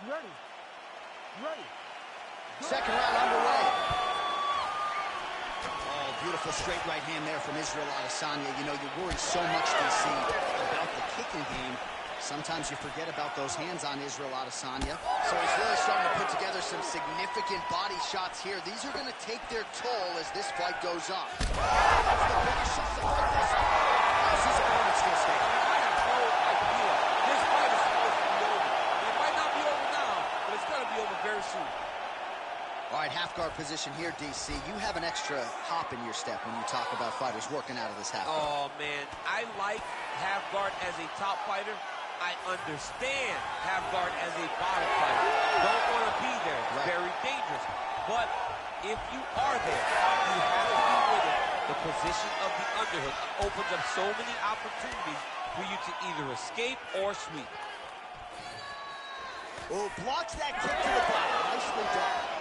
Ready. Second round underway. Oh, beautiful straight right hand there from Israel Adesanya. You know, you worry so much, DC, about the kicking game. Sometimes you forget about those hands on Israel Adesanya. So he's really starting to put together some significant body shots here. These are going to take their toll as this fight goes on. That's the biggest shot to fight this. How's his opponent still standing? I have no idea. This fight is supposed to be over. It might not be over now, but it's going to be over very soon. All right, half guard position here, DC. You have an extra hop in your step when you talk about fighters working out of this half guard. Oh, man. I like half guard as a top fighter. I understand half guard as a bottom fighter. Don't want to be there. It's very dangerous. But if you are there, you have to be with it. The position of the underhook opens up so many opportunities for you to either escape or sweep. Oh, blocks that kick to the body. Nicely done.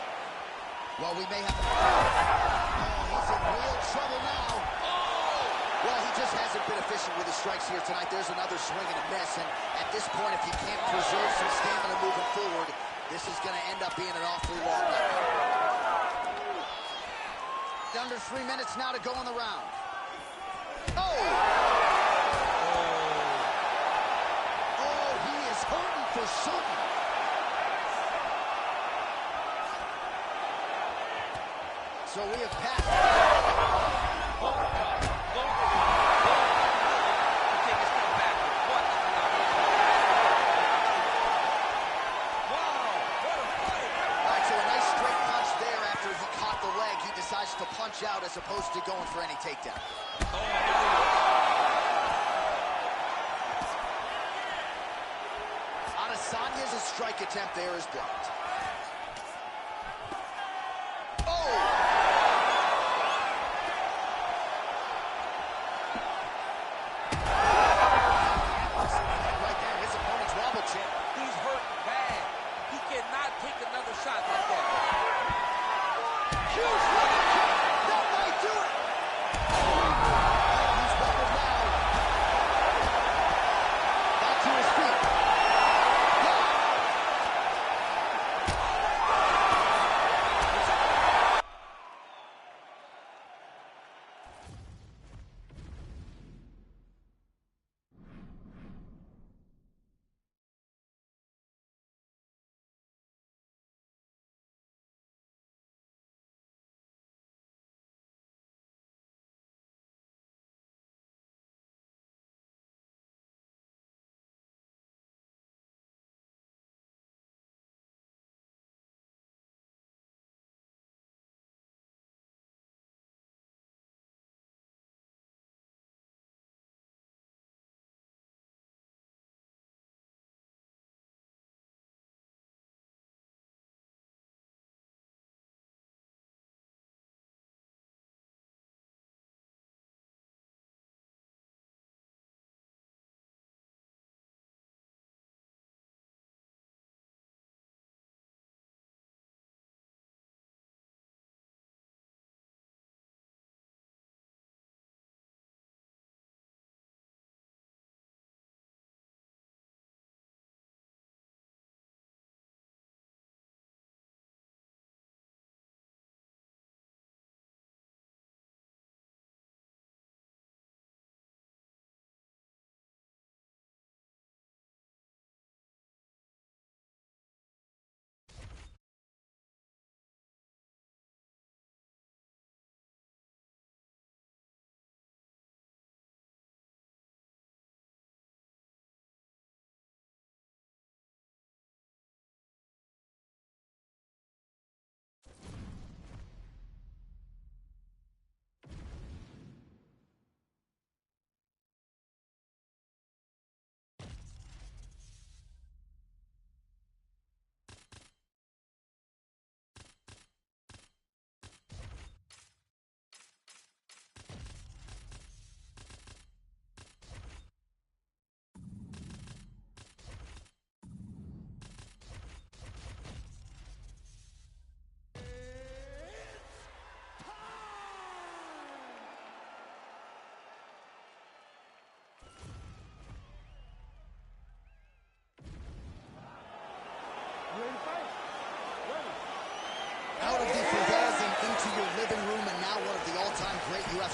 Well, we may have... Oh, he's in real trouble now. Well, he just hasn't been efficient with his strikes here tonight. There's another swing and a miss, and at this point, if he can't preserve some stamina moving forward, this is going to end up being an awfully long night. Under 3 minutes now to go in the round. Oh! Oh, he is hurting for certain. So we have passed. To punch out as opposed to going for any takedown. Adesanya's strike attempt there is blocked. Right there, his opponent's wobble chip. He's hurt bad. He cannot take another shot like that. Huge right kick. That might do it. He's wobbled now. Back to his feet.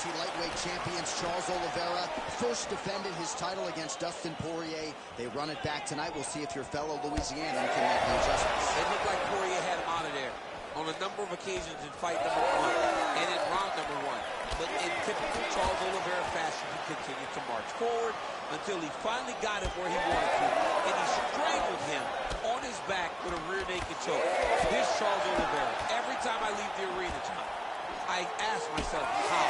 UFC lightweight champions Charles Oliveira first defended his title against Dustin Poirier. They run it back tonight. We'll see if your fellow Louisianan can make the adjustments. It looked like Poirier had him out of there on a number of occasions in fight number 1 and in round number 1. But in typical Charles Oliveira fashion, he continued to march forward until he finally got him where he wanted to. And he strangled him on his back with a rear naked choke. This Charles Oliveira, every time I leave the arena, John, I ask myself how.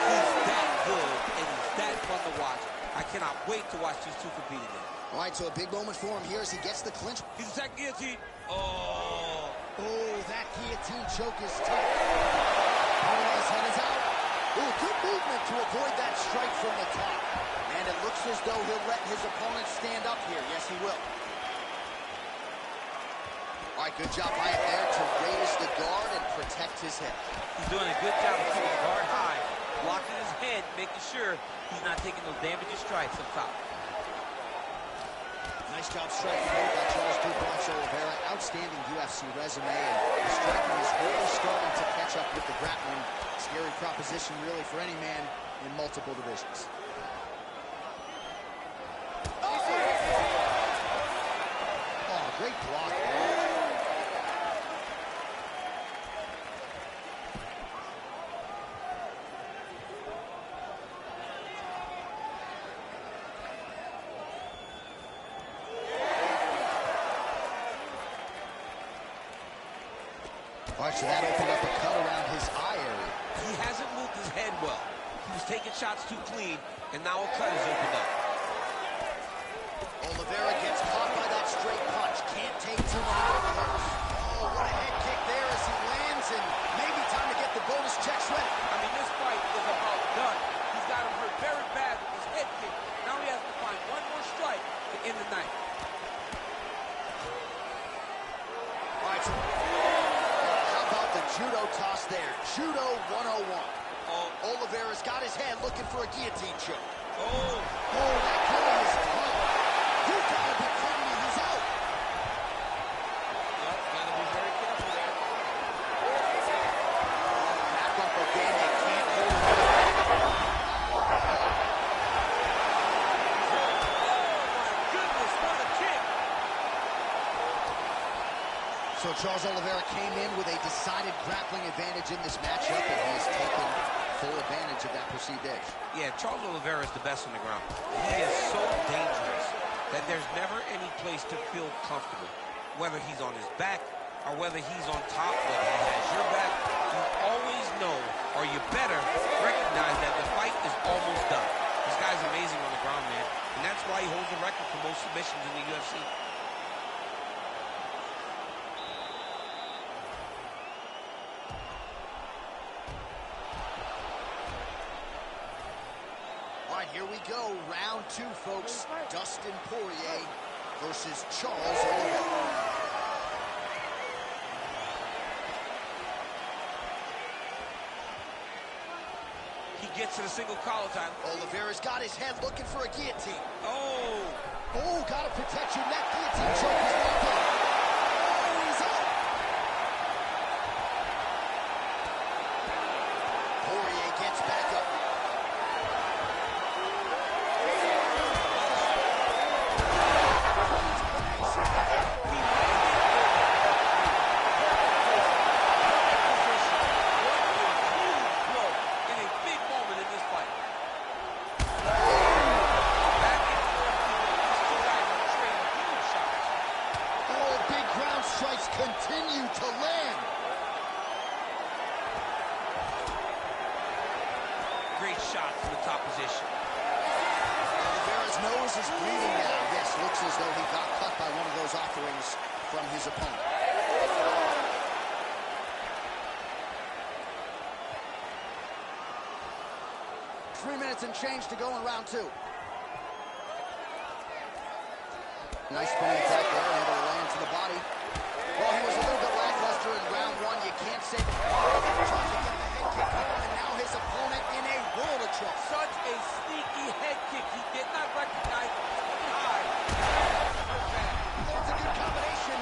He's that good and he's that fun to watch. I cannot wait to watch these two compete again. All right, so a big moment for him here as he gets the clinch. He's attacked guillotine. Oh. Oh, that guillotine choke is tough. Poirier's head is out. Oh, good movement to avoid that strike from the top. And it looks as though he'll let his opponent stand up here. Yes, he will. All right, good job by him there to raise the guard and protect his head. He's doing a good job of keeping the guard high, blocking his head, making sure he's not taking those damaging strikes up top. Nice job striking made by Charles "Dubois" Oliveira. Outstanding UFC resume, and the striking is really starting to catch up with the grappling. Scary proposition, really, for any man in multiple divisions. Oh, great block there. All right, so that opened up a cut around his eye area. He hasn't moved his head well. He was taking shots too clean, and now a cut is opened up. Oliveira gets caught by that straight punch. Can't take too many overhooks. Oh, what a head kick there as he lands, and maybe time to get the bonus checks ready. I mean, this fight is about done. He's got him hurt very bad with his head kick. Now he has to find one more strike to end the night. All right, so judo toss there. Judo 101. Oh, Oliveira's got his hand looking for a guillotine choke. Oh, that killing is tough. You gotta be kidding me. He's out. yep, gotta be very careful there. Back up again. They can't hold him. Oh, my goodness, what a kick. So Charles Oliveira came in with a decided grappling advantage in this matchup, and he has taken full advantage of that perceived edge. Yeah, Charles Oliveira is the best on the ground. He is so dangerous that there's never any place to feel comfortable. Whether he's on his back or whether he's on top, whether he has your back, you always know, or you better recognize that the fight is almost done. This guy's amazing on the ground, man. And that's why he holds the record for most submissions in the UFC. Here we go, round 2, folks. Dustin Poirier versus Charles Oliveira. He gets to the single collar time. Oliveira's got his head looking for a guillotine. Oh! Oh, gotta protect your neck. Guillotine choke is not good. Oh, he's up. Poirier gets back up. Continue to land. Great shot from the top position. Oliveira's nose is bleeding now. Yes, looks as though he got cut by one of those offerings from his opponent. Three minutes and change to go in round 2. Nice spinning attack there, able to land to the body. Well, he was a little bit lackluster in round 1. You can't say that. Trying to get the head kick home, and now his opponent in a world of trouble. Such a sneaky head kick. He did not recognize it was high. That's a good combination.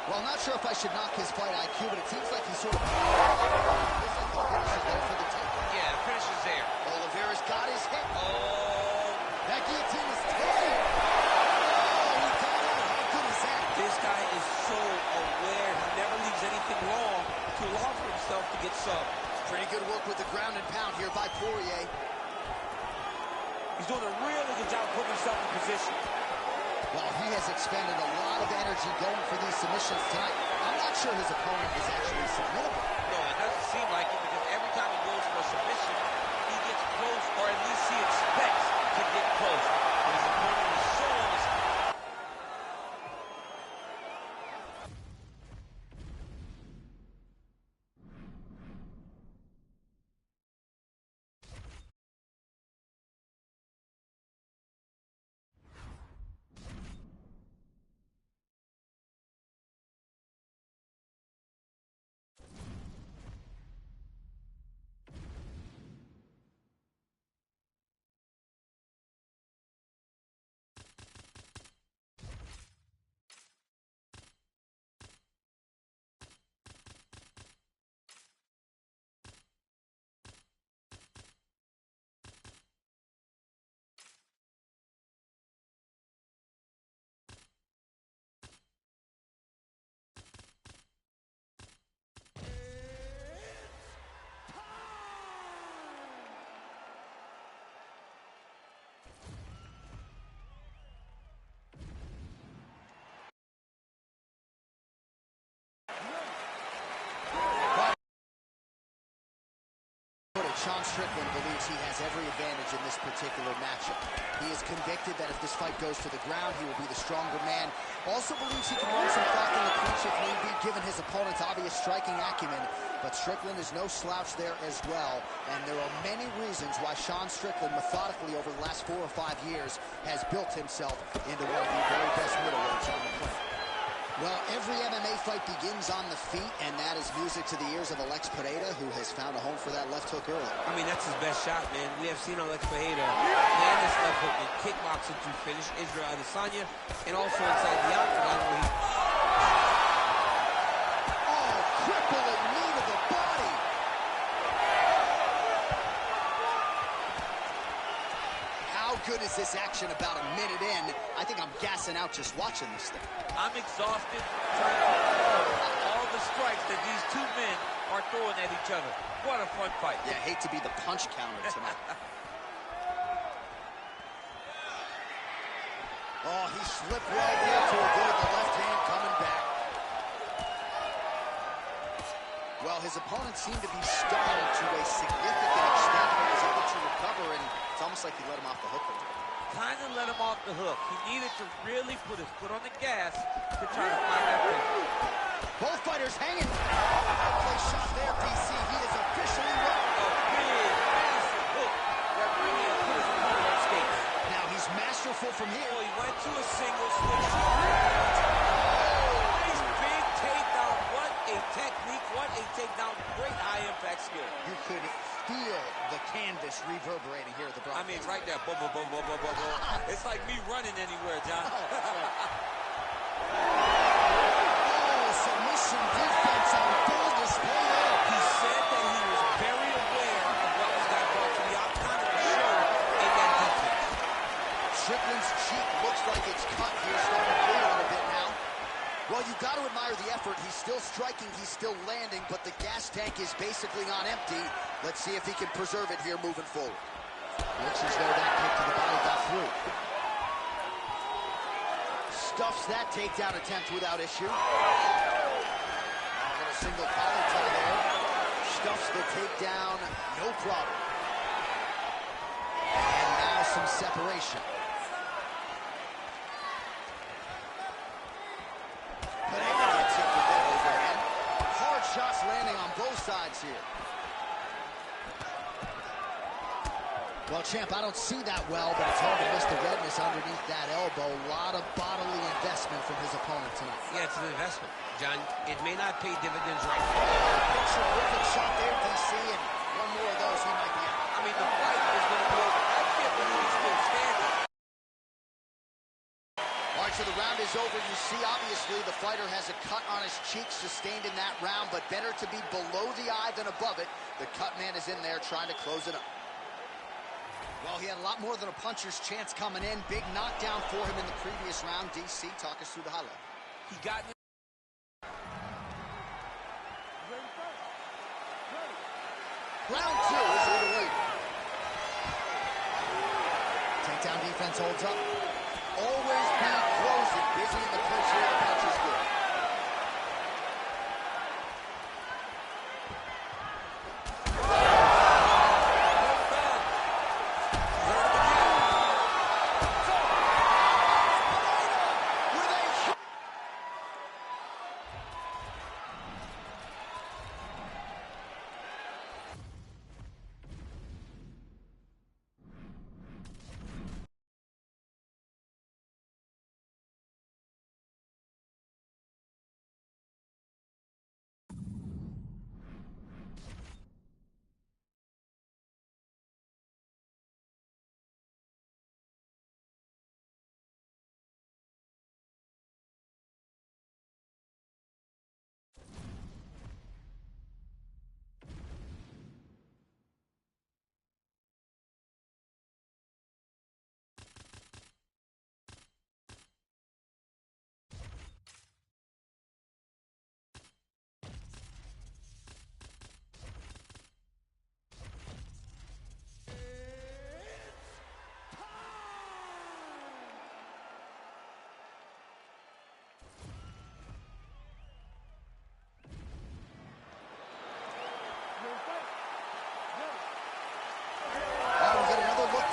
Well, not sure if I should knock his fight IQ, but it seems like he's sort of... Looks like the finish is there for the takedown. Yeah, the finish is there. Oliveira's got his hit. Oh. That guillotine is tight. Oh, he got out. How good is that? This guy is so aware. He never leaves anything wrong to allow for himself to get subbed. Pretty good work with the ground and pound here by Poirier. He's doing a really good job putting himself in position. Well, he has expended a lot of energy going for these submissions tonight. I'm not sure his opponent is actually submittable. No, it doesn't seem like it, because every time he goes for a submission, he gets close, or at least he expects to get close. But his opponent is so on his... Sean Strickland believes he has every advantage in this particular matchup. He is convicted that if this fight goes to the ground, he will be the stronger man. Also believes he can run some clock in the clinch if need be, given his opponent's obvious striking acumen. But Strickland is no slouch there as well, and there are many reasons why Sean Strickland, methodically over the last 4 or 5 years, has built himself into one of the very best middleweights on the planet. Well, every MMA fight begins on the feet, and that is music to the ears of Alex Pereira, who has found a home for that left hook early. I mean, that's his best shot, man. We have seen Alex Pereira land this left hook and kickboxing to finish Israel Adesanya, and also inside the octagon where he... Oh, crippling knee to the body. How good is this action about a minute in? I think I'm gassing out just watching this thing. I'm exhausted trying to recall all the strikes that these two men are throwing at each other. What a fun fight. Yeah, hate to be the punch counter tonight. Oh, he slipped well there to avoid the left hand coming back. Well, his opponent seemed to be stunned to a significant extent. He was able to recover, and it's almost like he let him off the hook a little. Kind of let him off the hook. He needed to really put his foot on the gas to try to find that thing. Both fighters hanging. Place shot there, DC. He is officially won. A big, massive hook that really put his opponent on skates. Now he's masterful from here. Oh, he went to a single switch. Nice big takedown. What a technique. What a takedown. Great high-impact skill. You could feel the canvas reverberating here at the Bronx. I mean, right there. Boom, boom, boom, boom, boom, boom, boom. It's like me running anywhere, John. Oh, submission defense on full display there. He said that he was very aware of what this guy brought to the octagon to show in that defense. Strickland's cheek looks like it's cut here, starting to bleed on a bit now. Well, you've got to admire the effort. He's still striking, he's still landing, but the gas tank is basically on empty. Let's see if he can preserve it here moving forward. Looks as though that kick to the body got through. Stuffs that takedown attempt without issue. A little single collar tie there. Stuffs the takedown, no problem. And now some separation. Pereira gets hit with that overhand. Hard shots landing on both sides here. Well, champ, I don't see that well, but it's hard to miss the redness underneath that elbow. A lot of bodily investment from his opponent tonight. Yeah, it's an investment, John. It may not pay dividends right now. Picture perfect shot there, DC, and one more of those, he might be out. I mean, the fight is going to be over. I can't believe he's still standing. All right, So the round is over. You see, obviously, the fighter has a cut on his cheek sustained in that round, but better to be below the eye than above it. The cut man is in there trying to close it up. Well, he had a lot more than a puncher's chance coming in. Big knockdown for him in the previous round. DC, talk us through the highlight. He got... Round two is underway. Takedown defense holds up. Always be closing. Busy in the clinch here. The punch is good.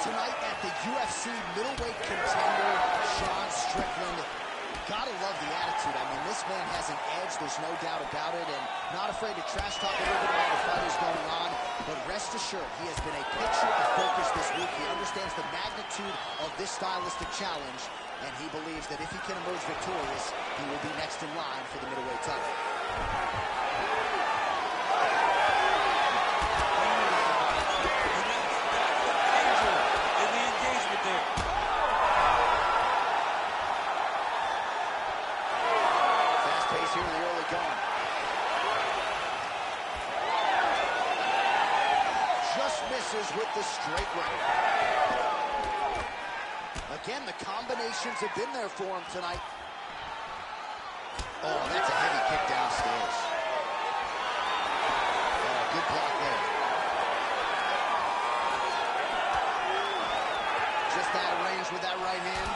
Tonight at the UFC middleweight contender, Sean Strickland. Gotta love the attitude. I mean, this man has an edge, there's no doubt about it, and not afraid to trash talk a little bit while the fight is going on. But rest assured, he has been a picture of focus this week. He understands the magnitude of this stylistic challenge, and he believes that if he can emerge victorious, he will be next in line for the middleweight title. Here in the early going. Just misses with the straight right. Again, the combinations have been there for him tonight. Oh, that's a heavy kick downstairs. Oh, good block there. Just out of range with that right hand.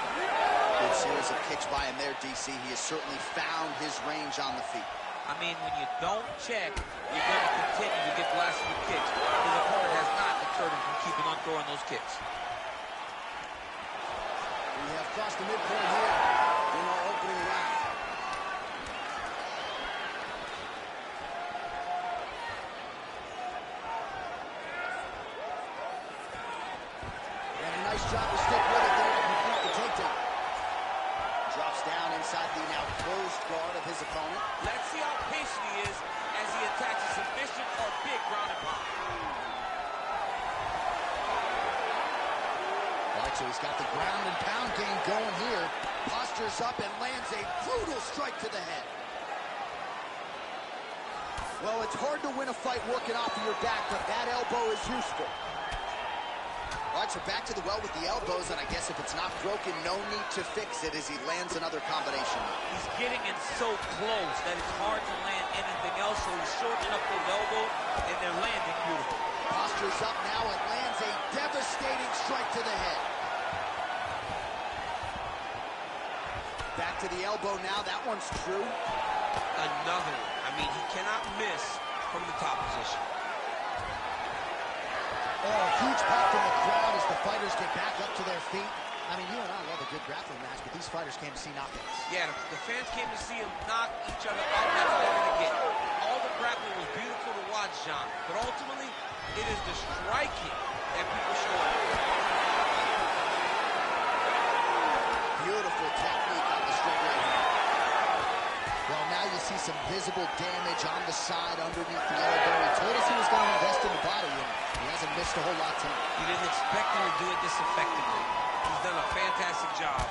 Good series of kicks by him there, DC. He has certainly found his range on the feet. I mean, when you don't check, you're going to continue to get blasted with kicks. His opponent has not deterred him from keeping on throwing those kicks. We have crossed the midpoint here in our opening round. And a nice job to stick with it there to complete the takedown. Drops down inside the now closed guard of his opponent. Let's see how patient he is as he attacks a submission or big ground and pound. All right, so he's got the ground and pound game going here. Postures up and lands a brutal strike to the head. Well, it's hard to win a fight working off of your back, but that elbow is useful. All right, so back to the well with the elbows, and I guess if it's not broken, no need to fix it as he lands another combination. He's getting in so close that it's hard to land anything else, so he's shortening up those elbows, and they're landing beautiful. Postures up now and lands a devastating strike to the head. Back to the elbow now. That one's true. Another one. I mean, he cannot miss from the top position. Oh, huge pop from the crowd as the fighters get back up to their feet. I mean, you and I love a good grappling match, but these fighters came to see knockouts. Yeah, the fans came to see them knock each other out. That's what they're going to get. All the grappling was beautiful to watch, John, but ultimately, it is the striking that people show up. Beautiful technique on the straight right hand. Well, now you see some visible damage on the side underneath the elbow. He told us he was going to invest in the body, and he hasn't missed a whole lot tonight. You didn't expect him to do it this effectively. He's done a fantastic job.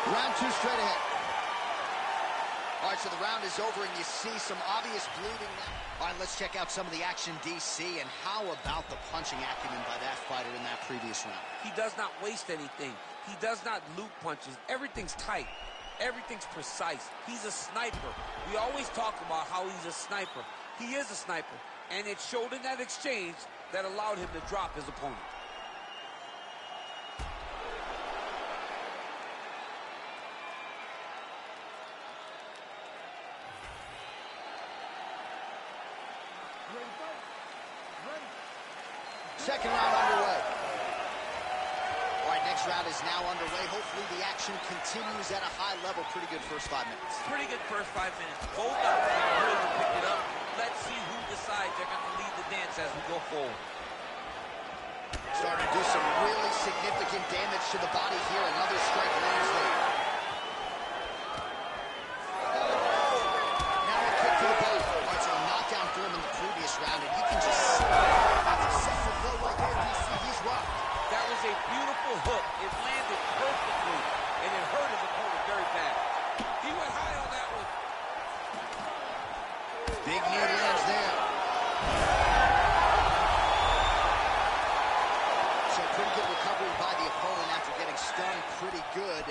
Round 2 straight ahead. All right, so the round is over, and you see some obvious bleeding now. All right, let's check out some of the action, DC, and how about the punching acumen by that fighter in that previous round? He does not waste anything. He does not loop punches. Everything's tight. Everything's precise. He's a sniper. We always talk about how he's a sniper. He is a sniper, and it showed in that exchange that allowed him to drop his opponent. Second round underway. All right, next round is now underway. Hopefully the action continues at a high level. Pretty good first 5 minutes. Pretty good first 5 minutes. Both guys really picked it up. Let's see who decides they're going to lead the dance as we go forward. Starting to do some really significant damage to the body here. Another strike lands there. Now a kick to the body. All right, so a knockdown for him in the previous round, and you can just see that excessive blow right there. He's rocked. That was a beautiful hook. It landed perfectly, and it hurt his opponent very bad. He went high on that one. Big knee lands there. So pretty good recovery by the opponent after getting stunned pretty good.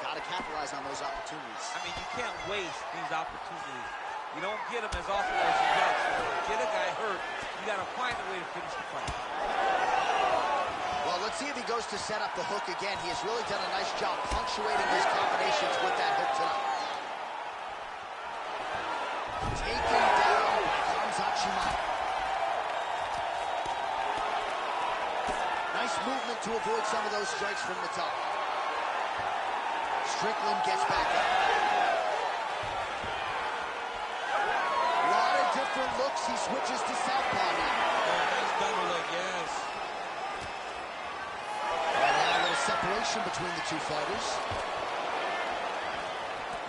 Got to capitalize on those opportunities. I mean, you can't waste these opportunities. You don't get them as often as you get. So when you get a guy hurt, you got to find a way to finish the fight. Well, let's see if he goes to set up the hook again. He has really done a nice job punctuating his combinations with that hook tonight. Taken down by Khamzat Chimaev. Nice movement to avoid some of those strikes from the top. Strickland gets back up. A lot of different looks. He switches to southpaw now. Nice double leg, yes. And now a little separation between the two fighters.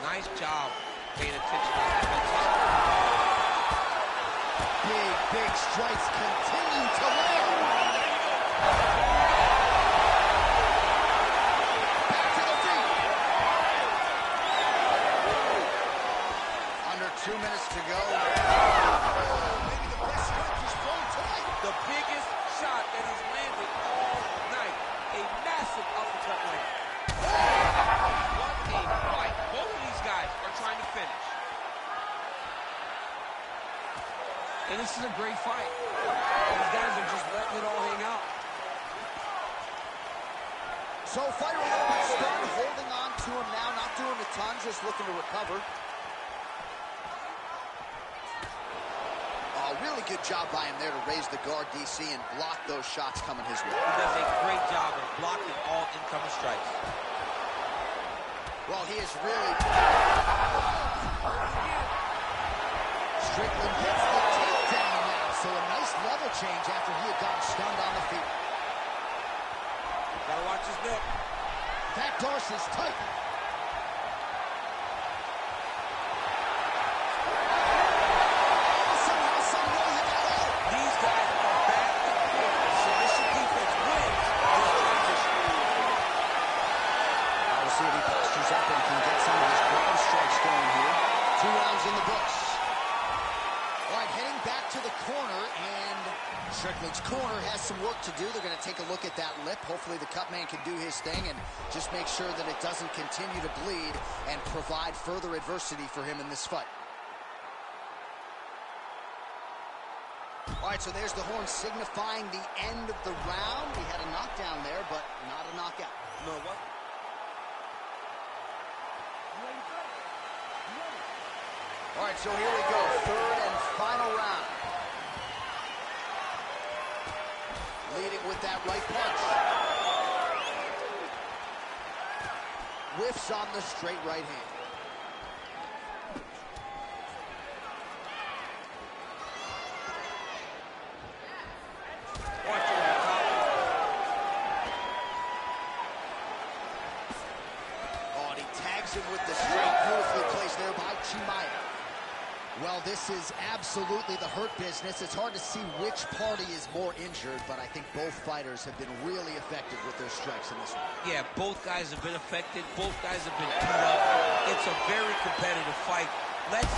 Nice job paying attention to defense. Big strikes continue to land. Back to the feet. Under 2 minutes to go. Maybe the best strike he's thrown tonight. The biggest shot that he's landed all night. A massive uppercut land. What a fight. Both of these guys are trying to finish. And this is a great fight. These guys are just letting it all hang out. So fighter a little bit stunned, holding on to him now, not doing a ton, just looking to recover. Oh, really good job by him there to raise the guard, DC, and block those shots coming his way. He does a great job of blocking all incoming strikes. Well, he is really... Strickland gets the takedown now, so a nice level change after he had gotten stunned on the feet. Gotta watch his neck. That dorsal's tight. Somehow, some way, he got out. These guys are back and forth. Submission defense wins this transition. We'll see if he postures up and can get some of his ground strikes going here. 2 rounds in the books. All right, heading back to the corner, and Strickland's corner has some work to do. They're going to take a look at that lip. Hopefully the cut man can do his thing and just make sure that it doesn't continue to bleed and provide further adversity for him in this fight. All right, so there's the horn signifying the end of the round. We had a knockdown there, but not a knockout. No, what? All right, so here we go. Third and final round. Leading with that right punch. Whiffs on the straight right hand. Watch over the top. Oh, and he tags him with the straight. Beautifully placed there by Chimaev. Well, this is absolutely the hurt business. It's hard to see which party is more injured, but I think both fighters have been really effective with their strikes in this one. Yeah, both guys have been affected. Both guys have been beat up. It's a very competitive fight. Let's...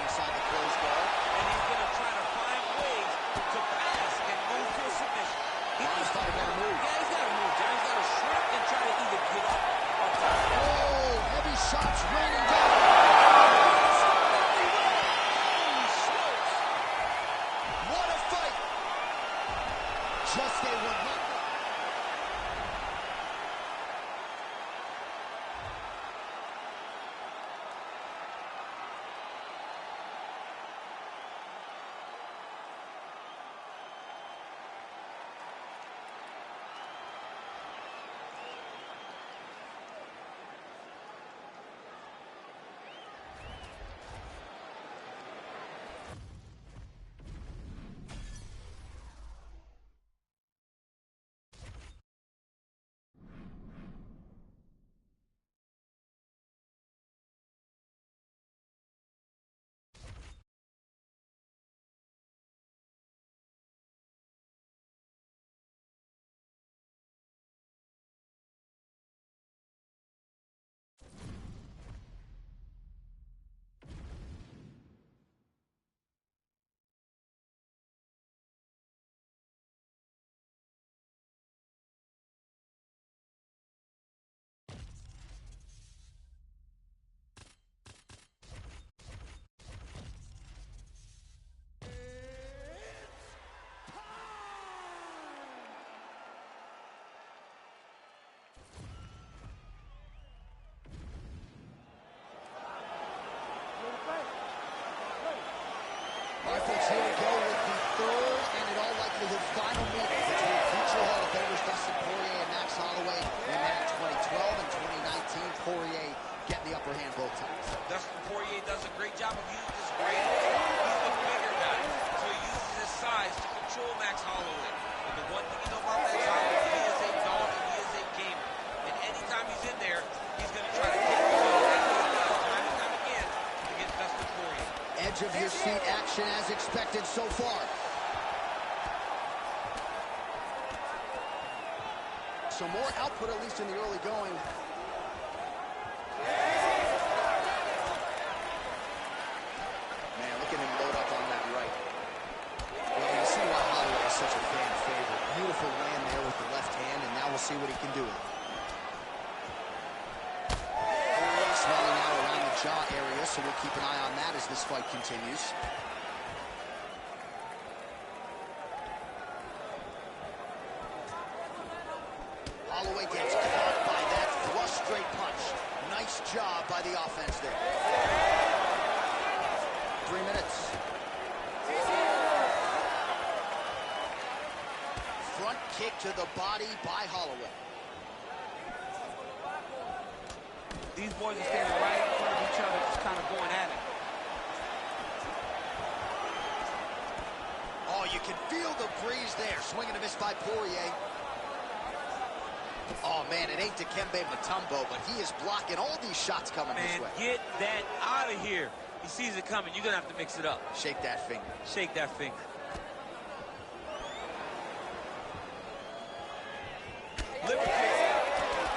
Inside the closed guard. And he's going to try to find ways to pass and move to a submission. He's got to move. Yeah, he's got to move, John. He's got to shrink and try to either get up or pass. Oh, heavy shots raining down. What a fight! Just a relentless. All right, folks, here we go with the third and in all likelihood final meeting between future Hall of Famers Dustin Poirier and Max Holloway. We met in 2012 and 2019. Poirier getting the upper hand both times. Dustin Poirier does a great job of using his range. He's the bigger guy, so he uses his size to control Max Holloway. And the one thing you know about Max Holloway, he is a dog and he is a gamer. And anytime he's in there, he's going to try to take the zone. And he does time and time again against Dustin Poirier. Edge of your seat action as expected so far. So more output, at least in the early going. Man, look at him load up on that right. Well, you see why Holloway is such a fan favorite. Beautiful land there with the left hand, and now we'll see what he can do with it. Swelling out around the jaw area, so we'll keep an eye on that as this fight continues. Holloway gets caught by that flush straight punch. Nice job by the offense there. 3 minutes. Front kick to the body by Holloway. These boys are standing right in front of each other, just kind of going at it. Oh, you can feel the breeze there. Swing and a miss by Poirier. Oh, man, it ain't Dikembe Mutombo, but he is blocking all these shots coming his way. Get that out of here. He sees it coming. You're going to have to mix it up. Shake that finger. Shake that finger.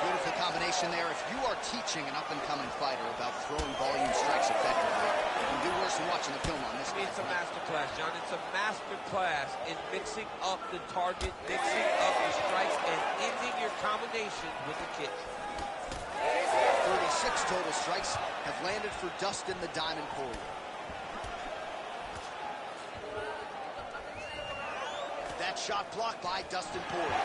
Beautiful combination there. If you are teaching an up-and-coming fighter about throwing volume strikes effectively, you can do worse than watching the film on this. It's a master class, John. It's a master class in mixing up the target, mixing up the strikes, and ending your combination with the kick. 36 total strikes have landed for Dustin the Diamond Poirier. That shot blocked by Dustin Poirier.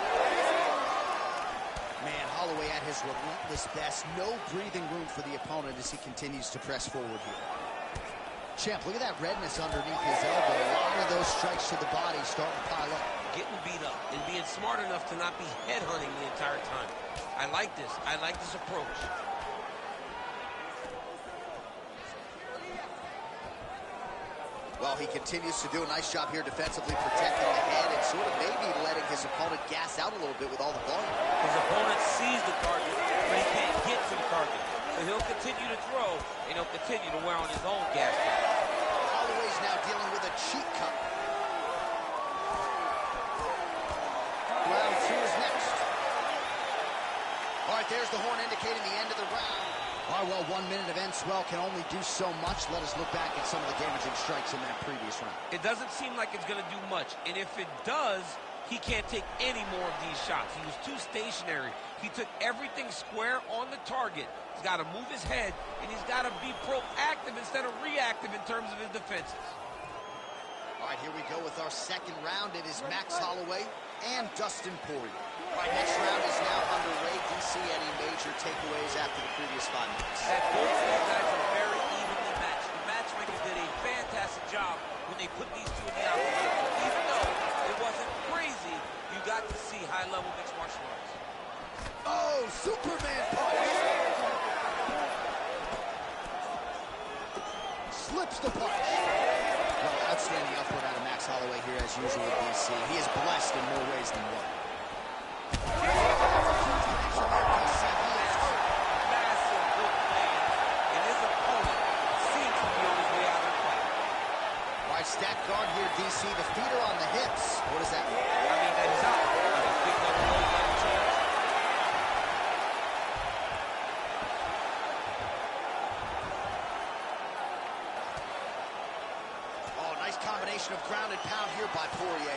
Man, Holloway at his relentless best. No breathing room for the opponent as he continues to press forward here. Champ, look at that redness underneath his elbow. A lot of those strikes to the body starting to pile up. Getting beat up and being smart enough to not be headhunting the entire time. I like this. I like this approach. Well, he continues to do a nice job here defensively, protecting the head and sort of maybe letting his opponent gas out a little bit with all the volume. His opponent sees the target, but he can't get to the target. So he'll continue to throw, and he'll continue to wear on his own gas tank. Holloway's now dealing with a cheek cut. Round 2 is next. All right, there's the horn indicating the end of the round. All right, well, 1 minute of end swell can only do so much. Let us look back at some of the damaging strikes in that previous round. It doesn't seem like it's going to do much, and if it does, he can't take any more of these shots. He was too stationary. He took everything square on the target. He's got to move his head, and he's got to be proactive instead of reactive in terms of his defenses. All right, here we go with our second round. It is Max Holloway and Dustin Poirier. All right, next round is now underway. DC, any major takeaways after the previous 5 minutes? That both of these guys are very evenly matched. The matchmakers did a fantastic job when they put these two in the octagon. Even though it wasn't crazy, you got to see high-level mixed martial arts. Oh, Superman punch! Slips the punch. Well, outstanding upward out of Max Holloway here as usual with DC. He is blessed in more ways than one. Massive good plan, and his opponent seems to be on his way out of the fight. All right, stacked guard here, DC. The feet are on the hips. What does that mean? I mean, that he's out. Big number one, another chance. Oh, nice combination of ground and pound here by Poirier.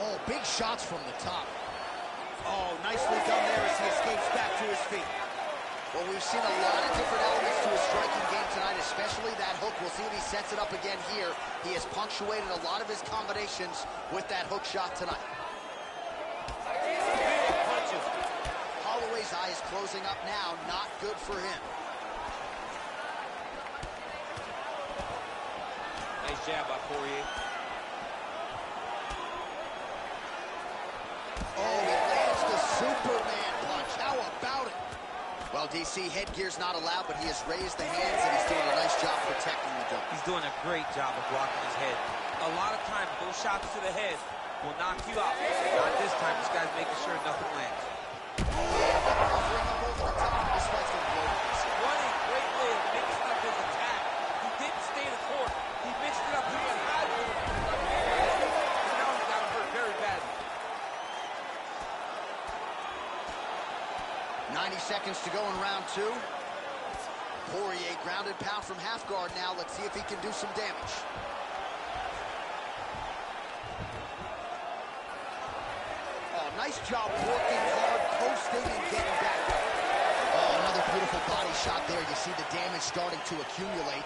Oh, big shots from the top. Oh, nicely done there as he escapes back to his feet. Well, we've seen a lot of different elements to his striking game tonight, especially that hook. We'll see if he sets it up again here. He has punctuated a lot of his combinations with that hook shot tonight. Big punches. Holloway's eye is closing up now. Not good for him. Nice jab by Poirier. Oh, he lands the Superman punch. How about it? Well, DC, headgear's not allowed, but he has raised the hands, and he's doing a nice job protecting the dome. He's doing a great job of blocking his head. A lot of times, those shots to the head will knock you out. Not this time. This guy's making sure nothing lands. Offering up over the top. This fight's going to blow up. What a great way of mixing up his attack. He didn't stay the court. He mixed it up. He went high. And now he got him hurt very badly. 90 seconds to go in round 2. Poirier grounded pound from half guard now. Let's see if he can do some damage. Oh, nice job working hard, posting and getting back up. Oh, another beautiful body shot there. You see the damage starting to accumulate.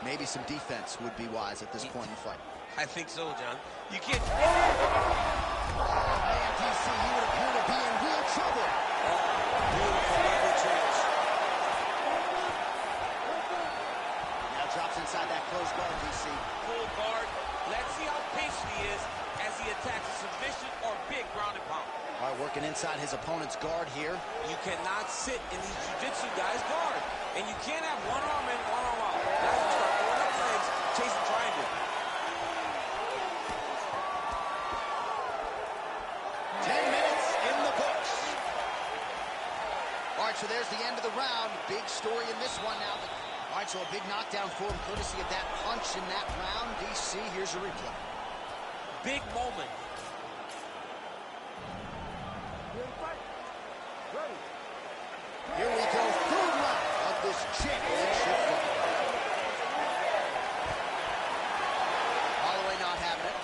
Maybe some defense would be wise at this point in the fight. I think so, John. You can't... Oh, man, DC, he would appear to be in real trouble. Beautiful level change. Now drops inside that closed guard, DC. Full guard. Let's see how patient he is as he attacks a submission or big ground and pound. All right, working inside his opponent's guard here. You cannot sit in these jiu-jitsu guys' guard. And you can't have one arm in, one arm out. Guys will start throwing up legs, chasing triangle. 10 minutes in the books. All right, so there's the end of the round. Big story in this one now. All right, so a big knockdown for him, courtesy of that punch in that round. DC, here's a replay. Big moment. Here we go, third round of this championship fight. Holloway not having it.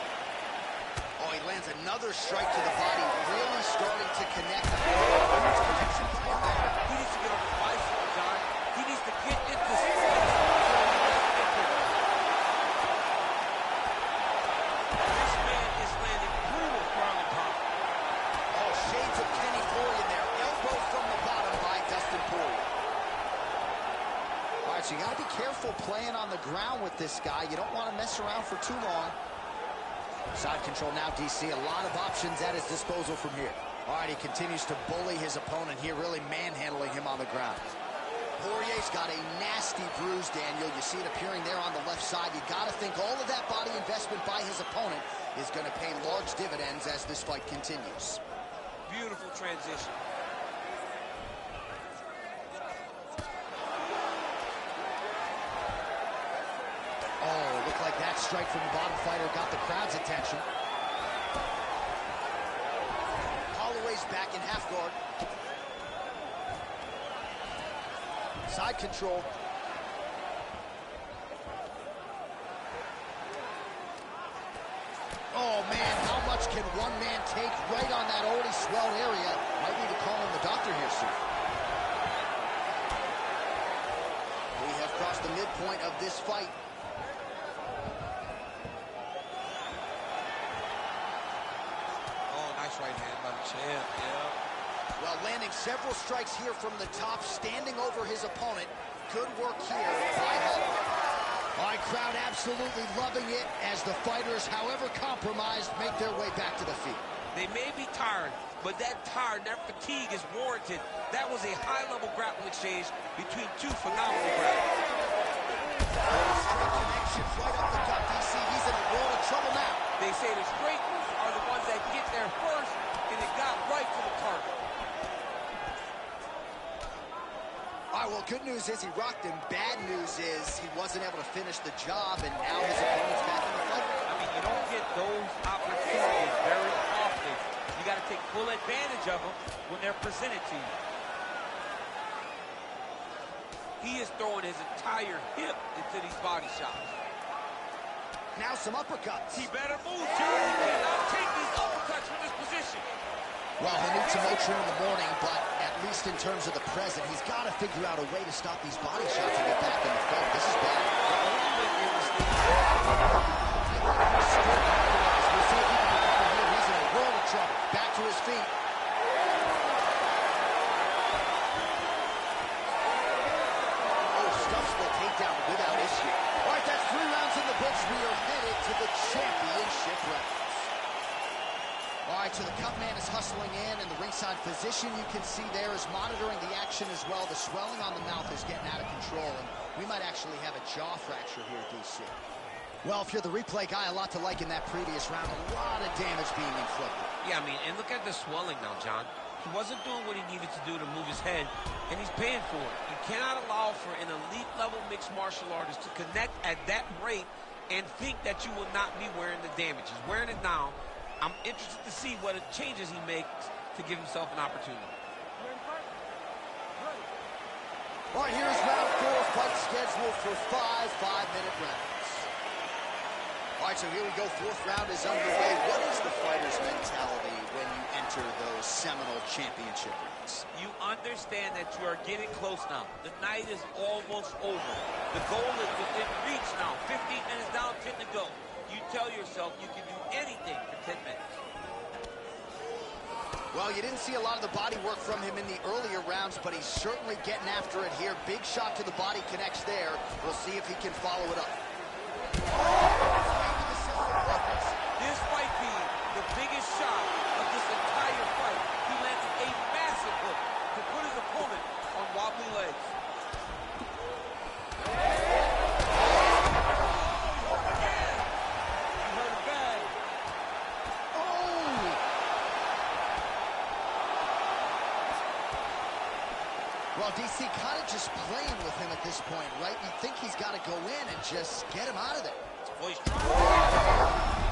Oh, he lands another strike to the body, really starting to connect. He needs to get on his bicycle, John. He needs to get into space. This man is landing brutal ground and pound. Oh, shades of Kenny Florian there. Elbow from the bottom by Dustin Poirier. All right, so you got to be careful playing on the ground with this guy. You don't want to mess around for too long. Side control now, DC. A lot of options at his disposal from here. All right, he continues to bully his opponent here, really manhandling him on the ground. Poirier He's got a nasty bruise, Daniel. You see it appearing there on the left side. You got to think all of that body investment by his opponent is going to pay large dividends as this fight continues. Beautiful transition. Oh, looked like that strike from the bottom fighter got the crowd's attention. Holloway's back in half guard. Side control. Oh, man, how much can one man take right on that already swelled area? Might need to call in the doctor here soon. We have crossed the midpoint of this fight. Oh, nice right hand by the champ, yeah. Well, landing several strikes here from the top, standing over his opponent. Good work here by Holloway. All right, crowd absolutely loving it as the fighters, however compromised, make their way back to the field. They may be tired, but that tiredness, that fatigue is warranted. That was a high-level grappling exchange between two phenomenal grapplers. Straight connections right up the gut, DC. He's in a world of trouble now. They say the straight are the ones that get there first, and it got right to the target. All right, well, good news is he rocked him. Bad news is he wasn't able to finish the job, and now his opponent's back in the fight. I mean, you don't get those opportunities very often. You got to take full advantage of them when they're presented to you. He is throwing his entire hip into these body shots. Now some uppercuts. He better move, Joe. He cannot take these uppercuts from this position. Well, he'll need some Motrin in the morning, but at least in terms of the present, he's got to figure out a way to stop these body shots and get back in the fight. This is bad. We'll see if he can recover here. He's in a world of trouble. Back to his feet. Oh, stuffs the takedown without issue. All right, that's 3 rounds in the books. We are headed to the championship rounds. All right, so the cut man is hustling in, and the ringside physician you can see there is monitoring the action as well. The swelling on the mouth is getting out of control, and we might actually have a jaw fracture here, DC. Well, if you're the replay guy, a lot to like in that previous round. A lot of damage being inflicted. Yeah, I mean, and look at the swelling now, John. He wasn't doing what he needed to do to move his head, and he's paying for it. You cannot allow for an elite-level mixed martial artist to connect at that rate and think that you will not be wearing the damage. He's wearing it now. I'm interested to see what changes he makes to give himself an opportunity. All right, here's round 4, fight scheduled for 5 5-minute rounds. All right, so here we go. 4th round is underway. What is the fighter's mentality when you enter those seminal championship rounds? You understand that you are getting close now. The night is almost over. The goal is within reach now. 15 minutes down, 10 to go. You tell yourself you can do anything for 10 minutes. Well, you didn't see a lot of the body work from him in the earlier rounds, but he's certainly getting after it here. Big shot to the body connects there. We'll see if he can follow it up. This might be the biggest shot of this entire fight. He landed a massive hook to put his opponent on wobbly legs. Well, DC kind of just playing with him at this point, right? You think he's got to go in and just get him out of there. Well, he's trying.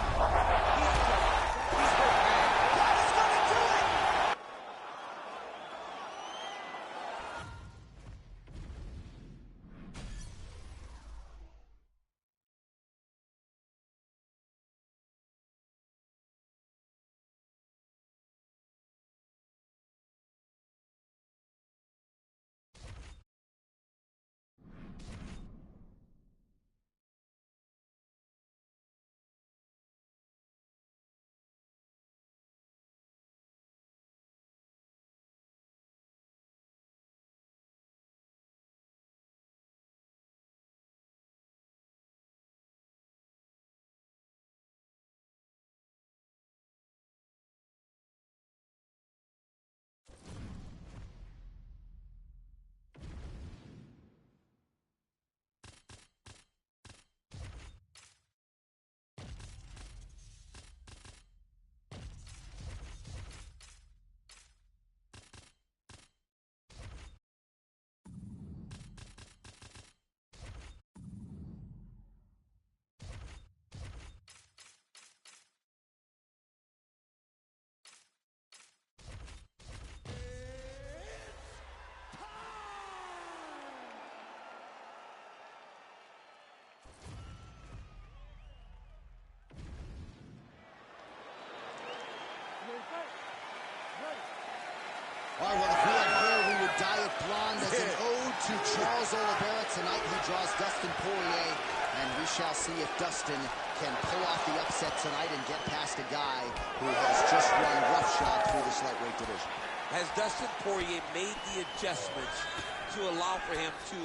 to Charles Oliveira. Tonight he draws Dustin Poirier, and we shall see if Dustin can pull off the upset tonight and get past a guy who has just run roughshod through this lightweight division. Has Dustin Poirier made the adjustments to allow for him to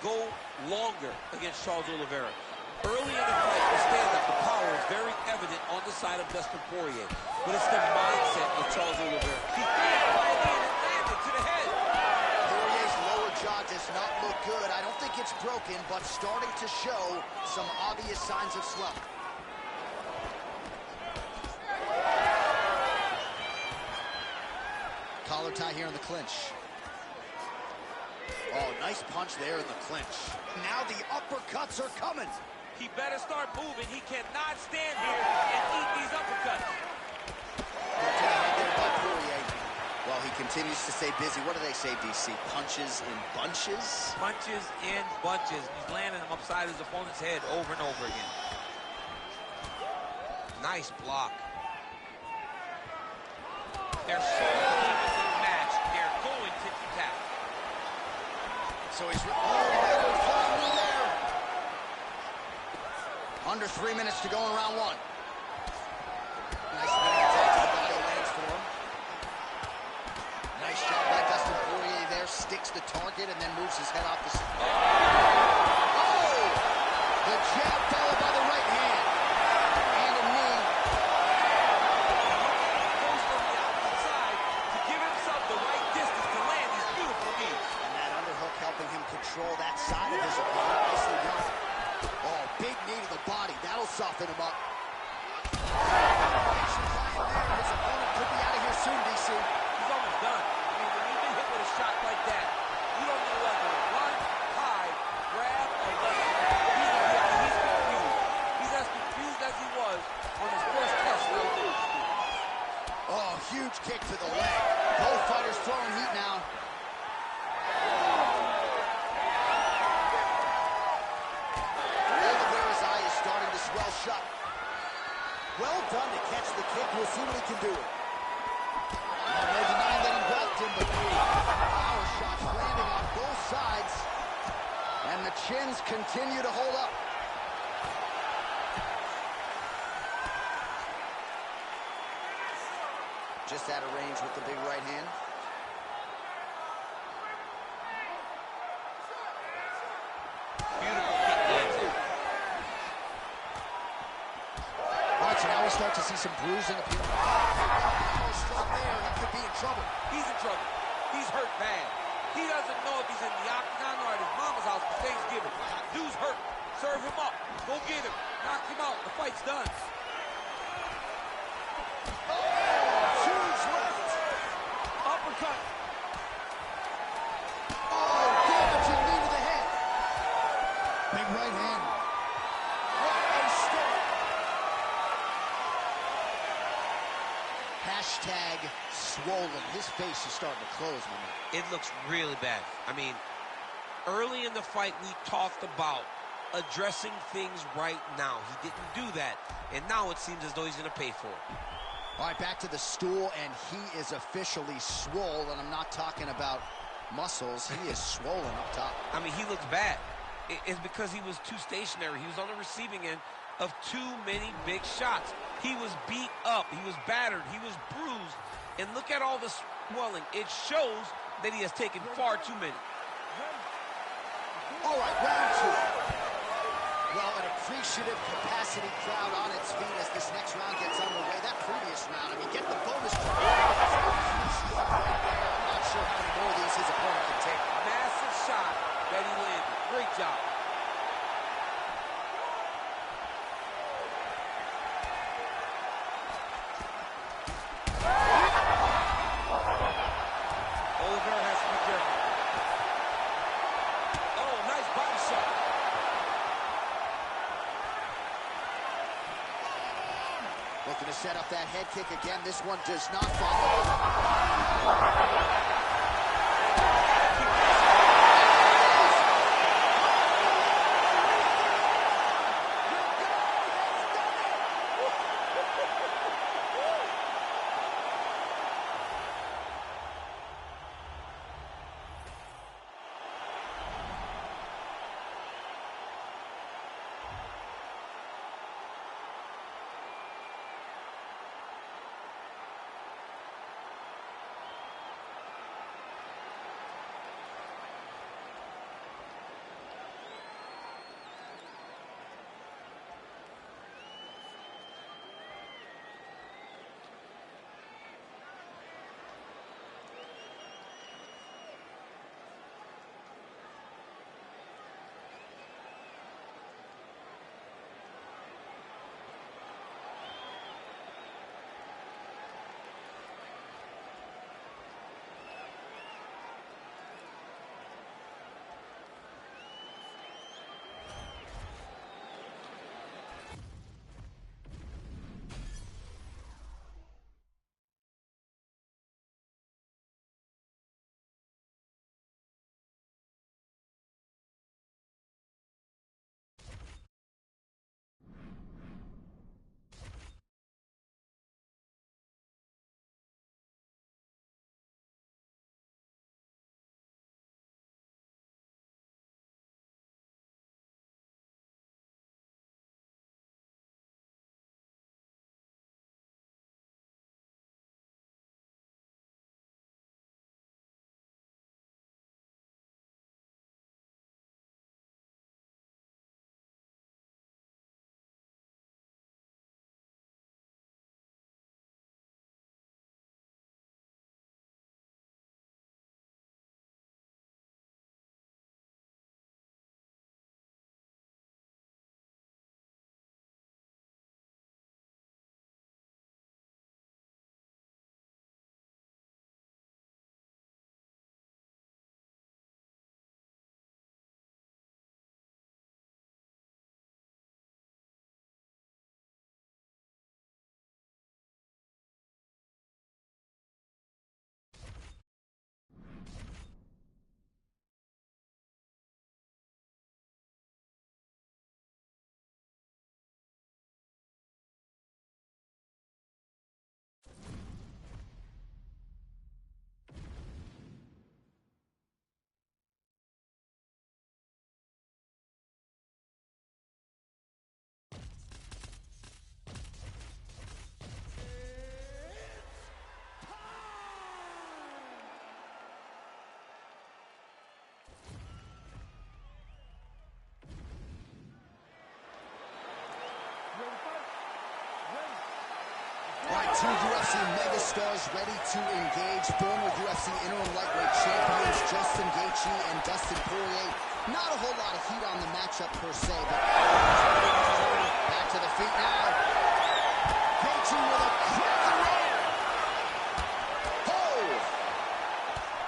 go longer against Charles Oliveira? Early in the fight, the stand-up, the power is very evident on the side of Dustin Poirier, but it's the mindset of Charles Oliveira. He threw it quietly and it landed to the head. Poirier's lower jaw does not look good. I don't think it's broken, but starting to show some obvious signs of swelling. Collar tie here in the clinch. Oh, nice punch there in the clinch. Now the uppercuts are coming. He better start moving. He cannot stand here and eat these uppercuts. Good to the head there by Poirier. Well, he continues to stay busy. What do they say, DC? Punches in bunches? Punches in bunches. He's landing them upside his opponent's head over and over again. Nice block. They're so evenly matched. They're going tit-for-tat. So he's flying through there. Under 3 minutes to go in round one. Nice spinning attack to the body, lands for him. Nice job by Dustin Poirier there. Sticks the target and then moves his head off the... Oh! The jab followed by the right hand. And a knee. Goes from the opposite side to give himself the right distance to land these beautiful knees. And that underhook helping him control that side of his opponent. Nicely done. Oh, big knee to the body. That'll soften him up. His opponent could be out of here soon, DC. He's almost done. I mean, when you've been hit with a shot like that, you don't know whether to run, hide, grab, or let it. He's confused. He's as confused as he was on his first test. Oh, huge kick to the leg. Both fighters throwing heat now. Oliveira's eye is starting to swell shut. Well done to catch the kick. We'll see what he can do. No denying that he blocked him, but power shots landing on both sides. And the chins continue to hold up. Just out of range with the big right hand. Beautiful kick lands there. All right, so now we start to see some bruising appear. Power struck there. He could be in trouble. He's in trouble. He's hurt bad. He doesn't know if he's in the octagon or at his mama's house for Thanksgiving. Dude's hurt. Serve him up. Go get him. Knock him out. The fight's done. Huge left. Uppercut. Oh, damaging knee to the head. Big right hand. What a start. Hashtag swollen. His face is starting to close, my man. It looks really bad. I mean, early in the fight, we talked about addressing things right now. He didn't do that, and now it seems as though he's going to pay for it. All right, back to the stool, and he is officially swole, and I'm not talking about muscles. He is swollen up top. I mean, he looks bad. It's because he was too stationary. He was on the receiving end of too many big shots. He was beat up. He was battered. He was bruised. And look at all the swelling. It shows that he has taken far too many. All right, round two. Well, an appreciative capacity crowd on its feet as this next round gets underway. That previous round, I mean, get the bonus point. I'm not sure how many more of these his opponent can take. Massive shot that he landed. Great job. Oliveira has to be careful. Oh, nice body shot. Looking to set up that head kick again. This one does not follow. Two UFC megastars ready to engage. Former UFC interim lightweight champions Justin Gaethje and Dustin Poirier. Not a whole lot of heat on the matchup per se, but back to the feet now. Gaethje with a cracking right. Oh!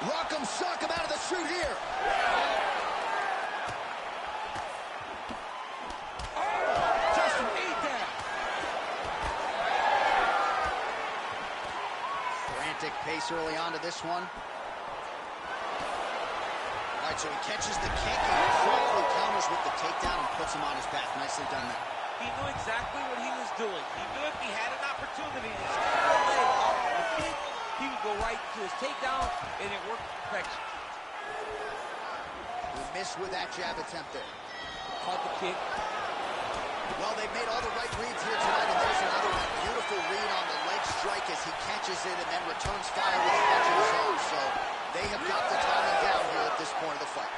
Rock'em sock'em out of the chute here. Justin ate that. Frantic pace early on to this one. All right, so he catches the kick and quickly counters with the takedown and puts him on his back. Nicely done there. He knew exactly what he was doing. He knew if he had an opportunity to stick the leg off the feet, he would go right to his takedown, and it worked to perfection. He missed with that jab attempt there. Caught the kick. Well, they've made all the right reads here tonight, and there's another one. Beautiful read on the leg strike as he catches it and then returns fire with a punch of his own. So they have got the timing down here at this point of the fight.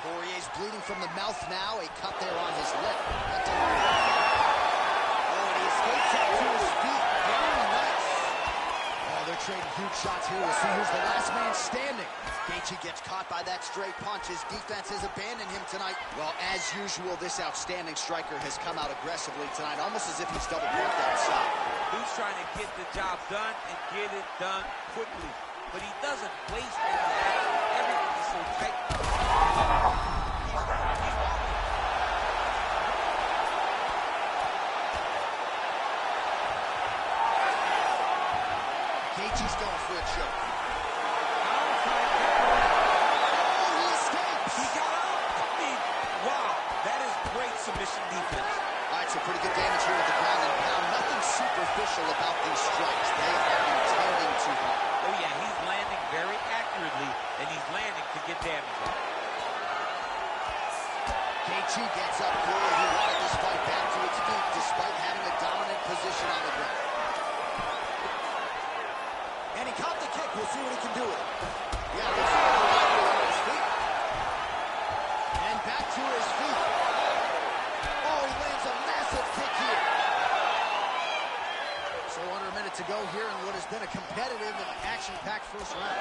Poirier's bleeding from the mouth now. A cut there on his lip. Oh, and he escapes up to his feet. Very nice. Oh, they're trading huge shots here. We'll see who's the last man standing. Gaethje gets caught by that straight punch. His defense has abandoned him tonight. Well, as usual, this outstanding striker has come out aggressively tonight, almost as if he's double parked outside. He's trying to get the job done and get it done quickly. But he doesn't waste any action. Everything is so tight. Gaethje's going for a choke. Submission defense. All right, so pretty good damage here with the ground and pound. Nothing superficial about these strikes. They are intending to hurt. Oh, yeah, he's landing very accurately, and he's landing to get damage out. Gaethje gets up good. He wanted this fight back to its feet despite having a dominant position on the ground. And he caught the kick. We'll see what he can do with it. Yeah, looks like he's on his feet. And back to his feet. Kick here. So under a minute to go here in what has been a competitive and action-packed first round.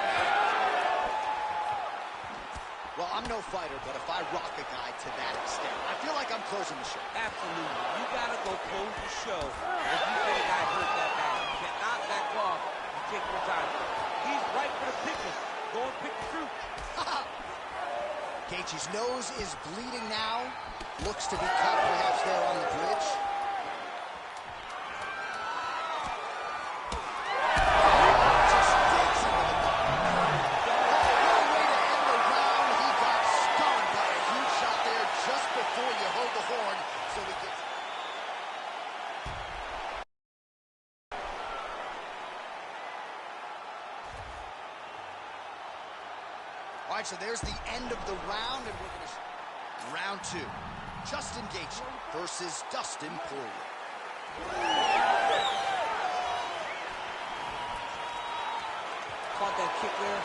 Well, I'm no fighter, but if I rock a guy to that extent, I feel like I'm closing the show. Absolutely. You gotta go close the show if you get a guy hurt that bad. You cannot back off and take your time. He's right for the picking. Go and pick the fruit. Gaethje's nose is bleeding now. Looks to be cut perhaps there on the bridge. Just digs into the ball. One way to end the round. He got stunned by a huge shot there just before you heard the horn. So he gets... All right, so there's the end of the round, and we're going to... Round two. Justin Gaethje versus Dustin Poirier. Caught that kick there.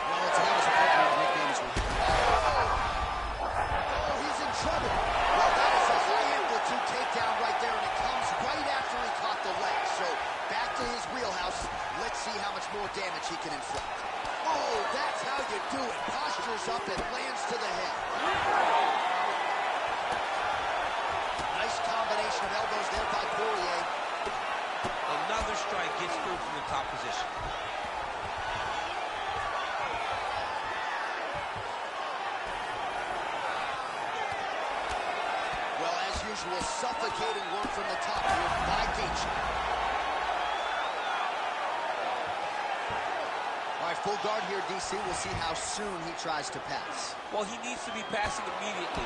Well, it's not as appropriate a nickname as we have. Oh, he's in trouble. Well, that is a high-amplitude takedown right there, and it comes right after he caught the leg. So, back to his wheelhouse. Let's see how much more damage he can inflict. Oh, that's how you do it. Postures up and lands to the head. Nice combination of elbows there by Poirier. Another strike gets through from the top position. Well, as usual, suffocating work from the top here by Gaethje. All right, full guard here, DC. We'll see how soon he tries to pass. Well, he needs to be passing immediately.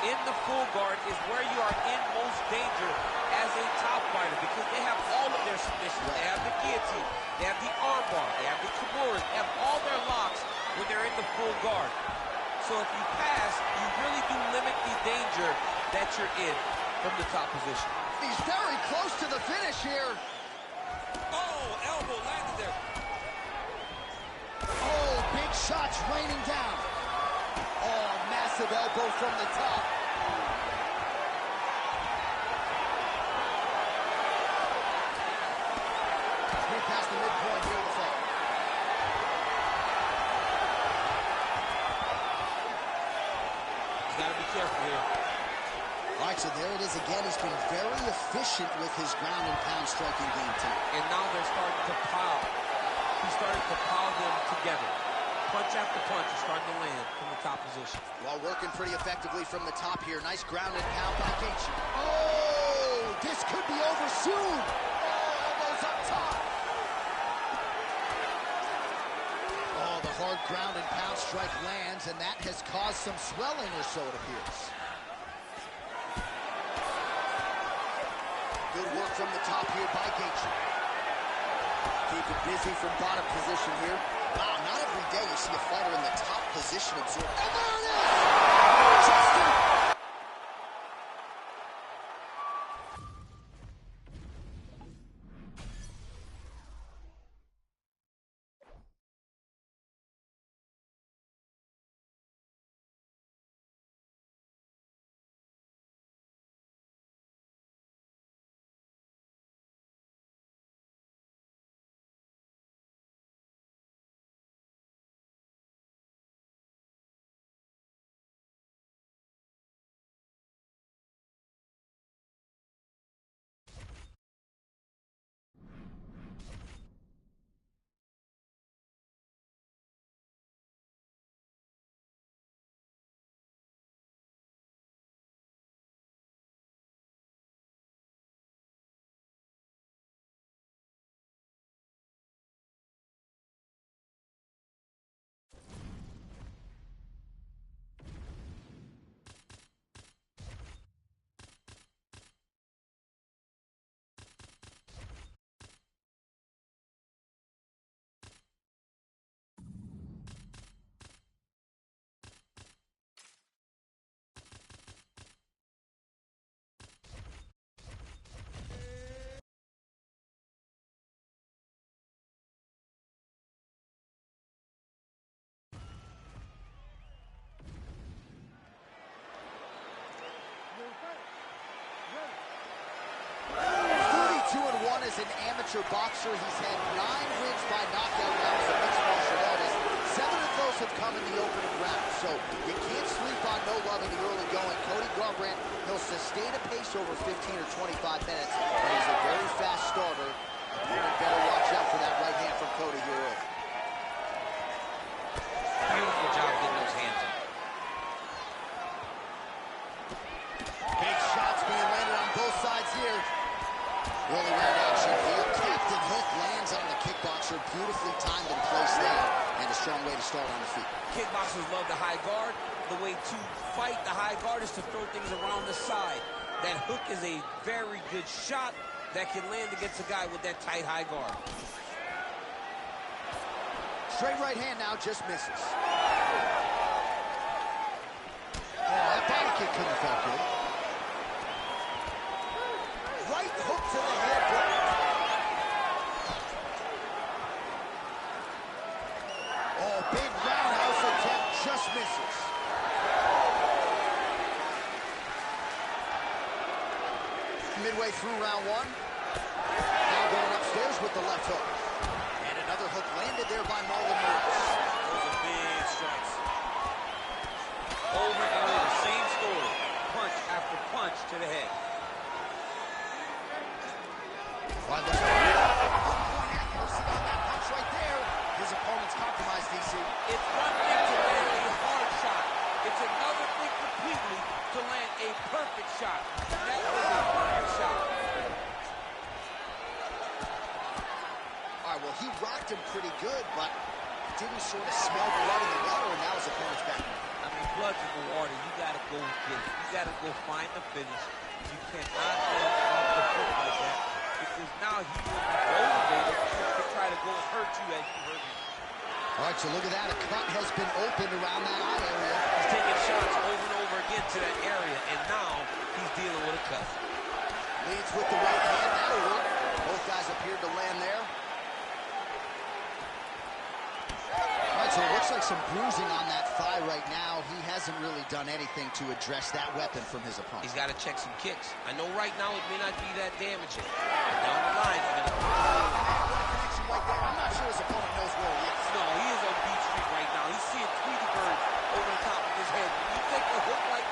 In the full guard is where you are in most danger as a top fighter because they have all of their submissions. Right. They have the guillotine, they have the armbar, they have the kimuras, they have all their locks when they're in the full guard. So if you pass, you really do limit the danger that you're in from the top position. He's very close to the finish here. Oh, elbow landed there. Oh, big shots raining down. Oh, massive elbow from the top. You got to be careful here. All right, so there it is again. He's been very efficient with his ground and pound striking game tonight. And now they're starting to pile. He's starting to pile them together. Punch after punch is starting to land from the top position. While working pretty effectively from the top here. Nice ground and pound by Gaethje. Oh, this could be over soon. Oh, elbows up top. Oh, the hard ground and pound strike lands, and that has caused some swelling or so, it appears. Good work from the top here by Gaethje. Keep it busy from bottom position here. Wow, not every day you see a fighter in the top position absorb. And there it is! Justin! As an amateur boxer, he's had 9 wins by knockout rounds in mixed martial artists. 7 of those have come in the opening round, so you can't sleep on no love in the early going. Cody Garbrandt, he'll sustain a pace over 15 or 25 minutes, but he's a very fast starter. Opponent better watch out for that right hand from Cody here early. Beautiful job getting those hands up. Big shots being landed on both sides here. Really round action here. Captain Hook lands on the kickboxer. Beautifully timed and placed there. And a strong way to start on the feet. Kickboxers love the high guard. The way to fight the high guard is to throw things around the side. That hook is a very good shot that can land against a guy with that tight high guard. Straight right hand now just misses. Oh, that body kick couldn't have felt good. Right hook to the head. Oh, big roundhouse attempt, just misses. Midway through round 1. Now going upstairs with the left hook. And another hook landed there by Marlon Moraes. Those are big strikes. Over and over, same story. Punch after punch to the head. Well, there's a real point accuracy on that punch right there. His opponent's compromised, DC. It's one thing to land a hard shot. It's another thing completely to land a perfect shot. And that was a perfect shot. All right, well, he rocked him pretty good, but didn't sort of smell blood in the water, and now his opponent's back. I mean, blood's in the water. You got to go get it. You got to go find the finish. You cannot land off the foot like that, because now he will be motivated to try to go and hurt you as you hurt him. All right, so look at that. A cut has been opened around that eye area. He's taking shots over and over again to that area, and now he's dealing with a cut. Leads with the right hand. That'll work. Both guys appeared to land there. All right, so it looks like some bruising on that thigh right now. He hasn't really done anything to address that weapon from his opponent. He's got to check some kicks. I know right now it may not be that damaging. But down the line, he's going to... I'm not sure his opponent knows where he is. No, he is on Beach Street right now. He's seeing Tweety Bird over the top of his head. When you take a hook like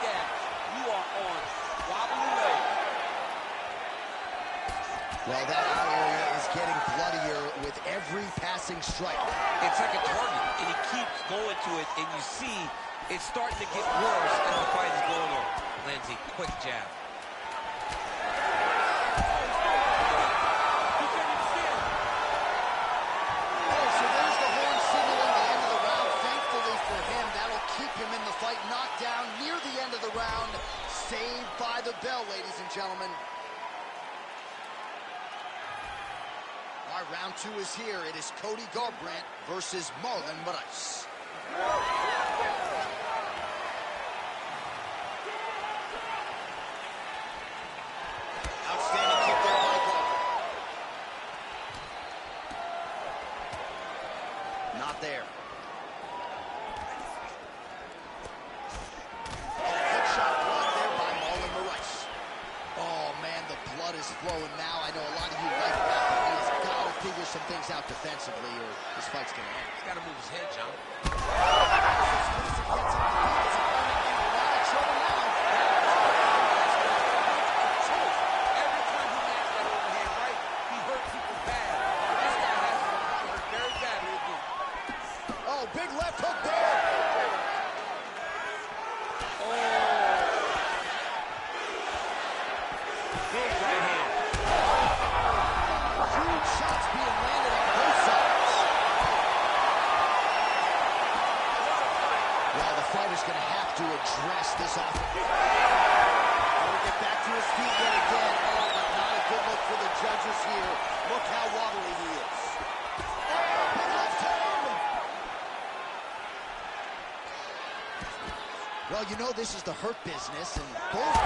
Well, that eye area is getting bloodier with every passing strike. It's like a target, and he keeps going to it, and you see it's starting to get worse as the fight is going on. Lands a quick jab. Oh, so there's the horn signaling the end of the round. Thankfully for him, that'll keep him in the fight. Knocked down near the end of the round. Saved by the bell, ladies and gentlemen. All right, round two is here. It is Cody Garbrandt versus Marlon Moraes. Outstanding kick there by Garbrandt. Not there. Good shot blocked there by Marlon Moraes. Oh, man, the blood is flowing now. I know a lot of you like that, but he has got to figure some things out defensively or this fight's going to end. He's got to move his head, John. Oh, big left hook there. Big right hand. Huge shots being landed on both sides. Well, the fighter's going to have to address this offense. He'll get back to his feet yet again. Oh, but not a good look for the judges here. Look how wobbly he is. Oh, big left hand. Well, you know this is the hurt business, and both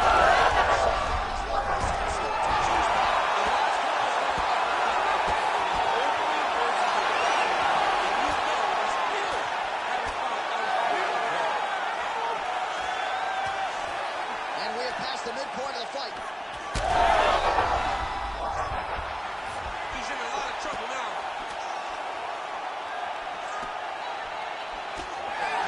and we have passed the midpoint of the fight. He's in a lot of trouble now.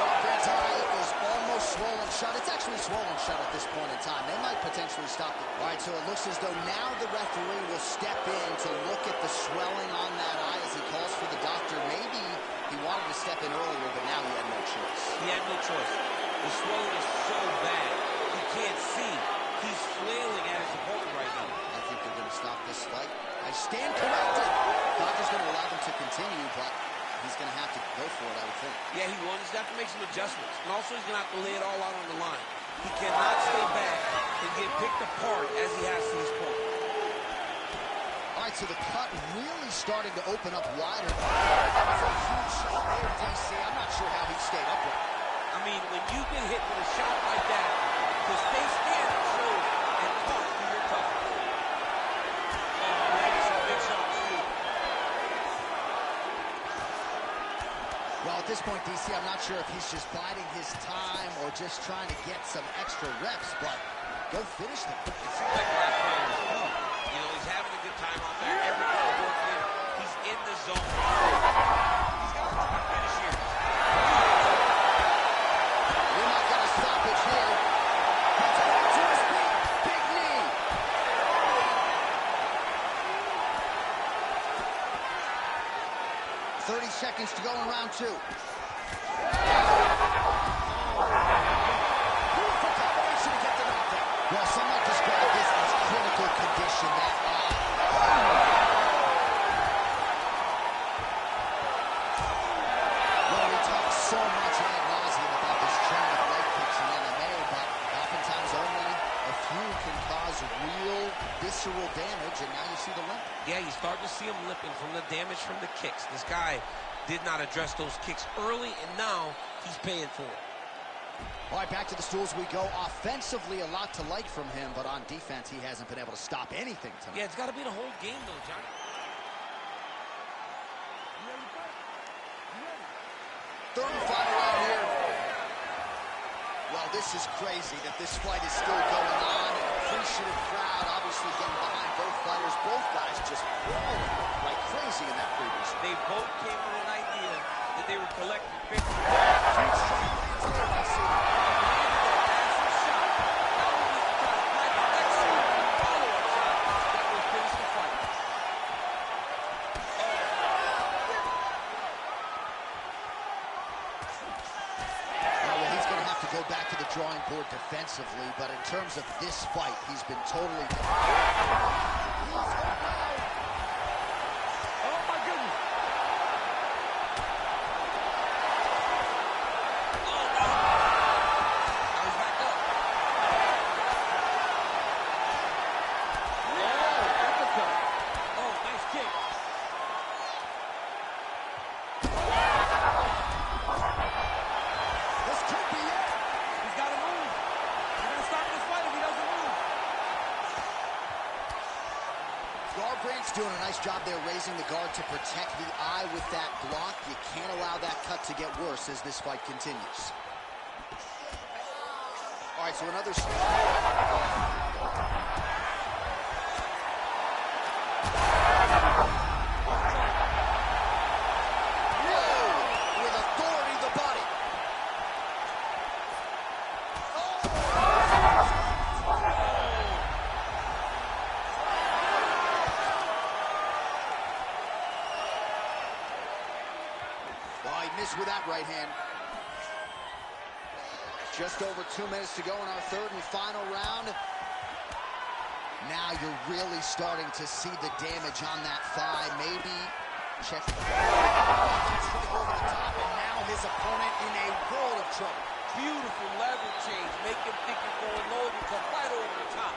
Garbrandt's eye is almost swollen shut. It's actually swollen shut at this point in time. They might potentially stop it. All right, so it looks as though now the referee will step in to look at the swelling on that eye as he calls for the doctor. Maybe he wanted to step in earlier, but now he had no choice. He had no choice. The swelling is so bad, he can't see. He's flailing at his opponent right now. I think they're going to stop this fight. I stand corrected. Doctor's going to allow them to continue, but he's going to have to go for it, I would think. Yeah, he will. He's got to make some adjustments. And also, he's going to have to lay it all out on the line. He cannot stay back and get picked apart as he has to his point. All right, so the cut really starting to open up wider. That was a huge shot there, DC. I'm not sure how he stayed upright. I mean, when you get hit with a shot like that, to stay standing shows and talk to your toughness. Oh, man, some big shots, too. Well, at this point, DC, I'm not sure if he's just biding his time or just trying to get some extra reps, but go finish them. Like last man was cool. You know, he's having a good time out there. Everything's working. He's in the zone. He's got to finish here. We're not going to stop it here. Gets back to his feet. Big knee. Seconds to go in round two. Beautiful combination to get the knockdown. Well, some might describe this as critical condition. That well, we talk so much ad nauseum about this trend of leg kicks in MMA, but oftentimes only a few can cause real visceral damage, and now you see the limp. Yeah, you start to see him limping from the damage from the kicks. This guy did not address those kicks early, and now he's paying for it. All right, back to the stools we go. Offensively, a lot to like from him, but on defense, he hasn't been able to stop anything tonight. Yeah, it's got to be the whole game, though, John. Third and final round here. Well, this is crazy that this fight is still going on. An appreciative crowd, obviously getting behind both fighters. Both guys just rolling like crazy in that previous. They both came with an idea that they were collecting victory. Huge strike lands there, DC. on board defensively, but in terms of this fight, he's been totally... Oh, my goodness. Oh, no. Now he's back up. Oh, uppercut. Oh, nice kick. This could be it. He's got to move. He's going to stop this fight if he doesn't move. Garbrandt's doing a nice job there raising the guard to protect the eye with that block. You can't allow that cut to get worse as this fight continues. All right, so another... Whoa! With authority, the body. Oh, he missed with that right hand. Just over 2 minutes to go in our third and final round. Now you're really starting to see the damage on that thigh. Maybe check. Straight over the top, and now his opponent in a world of trouble. Beautiful level change. Make him think you're going low and come right over the top.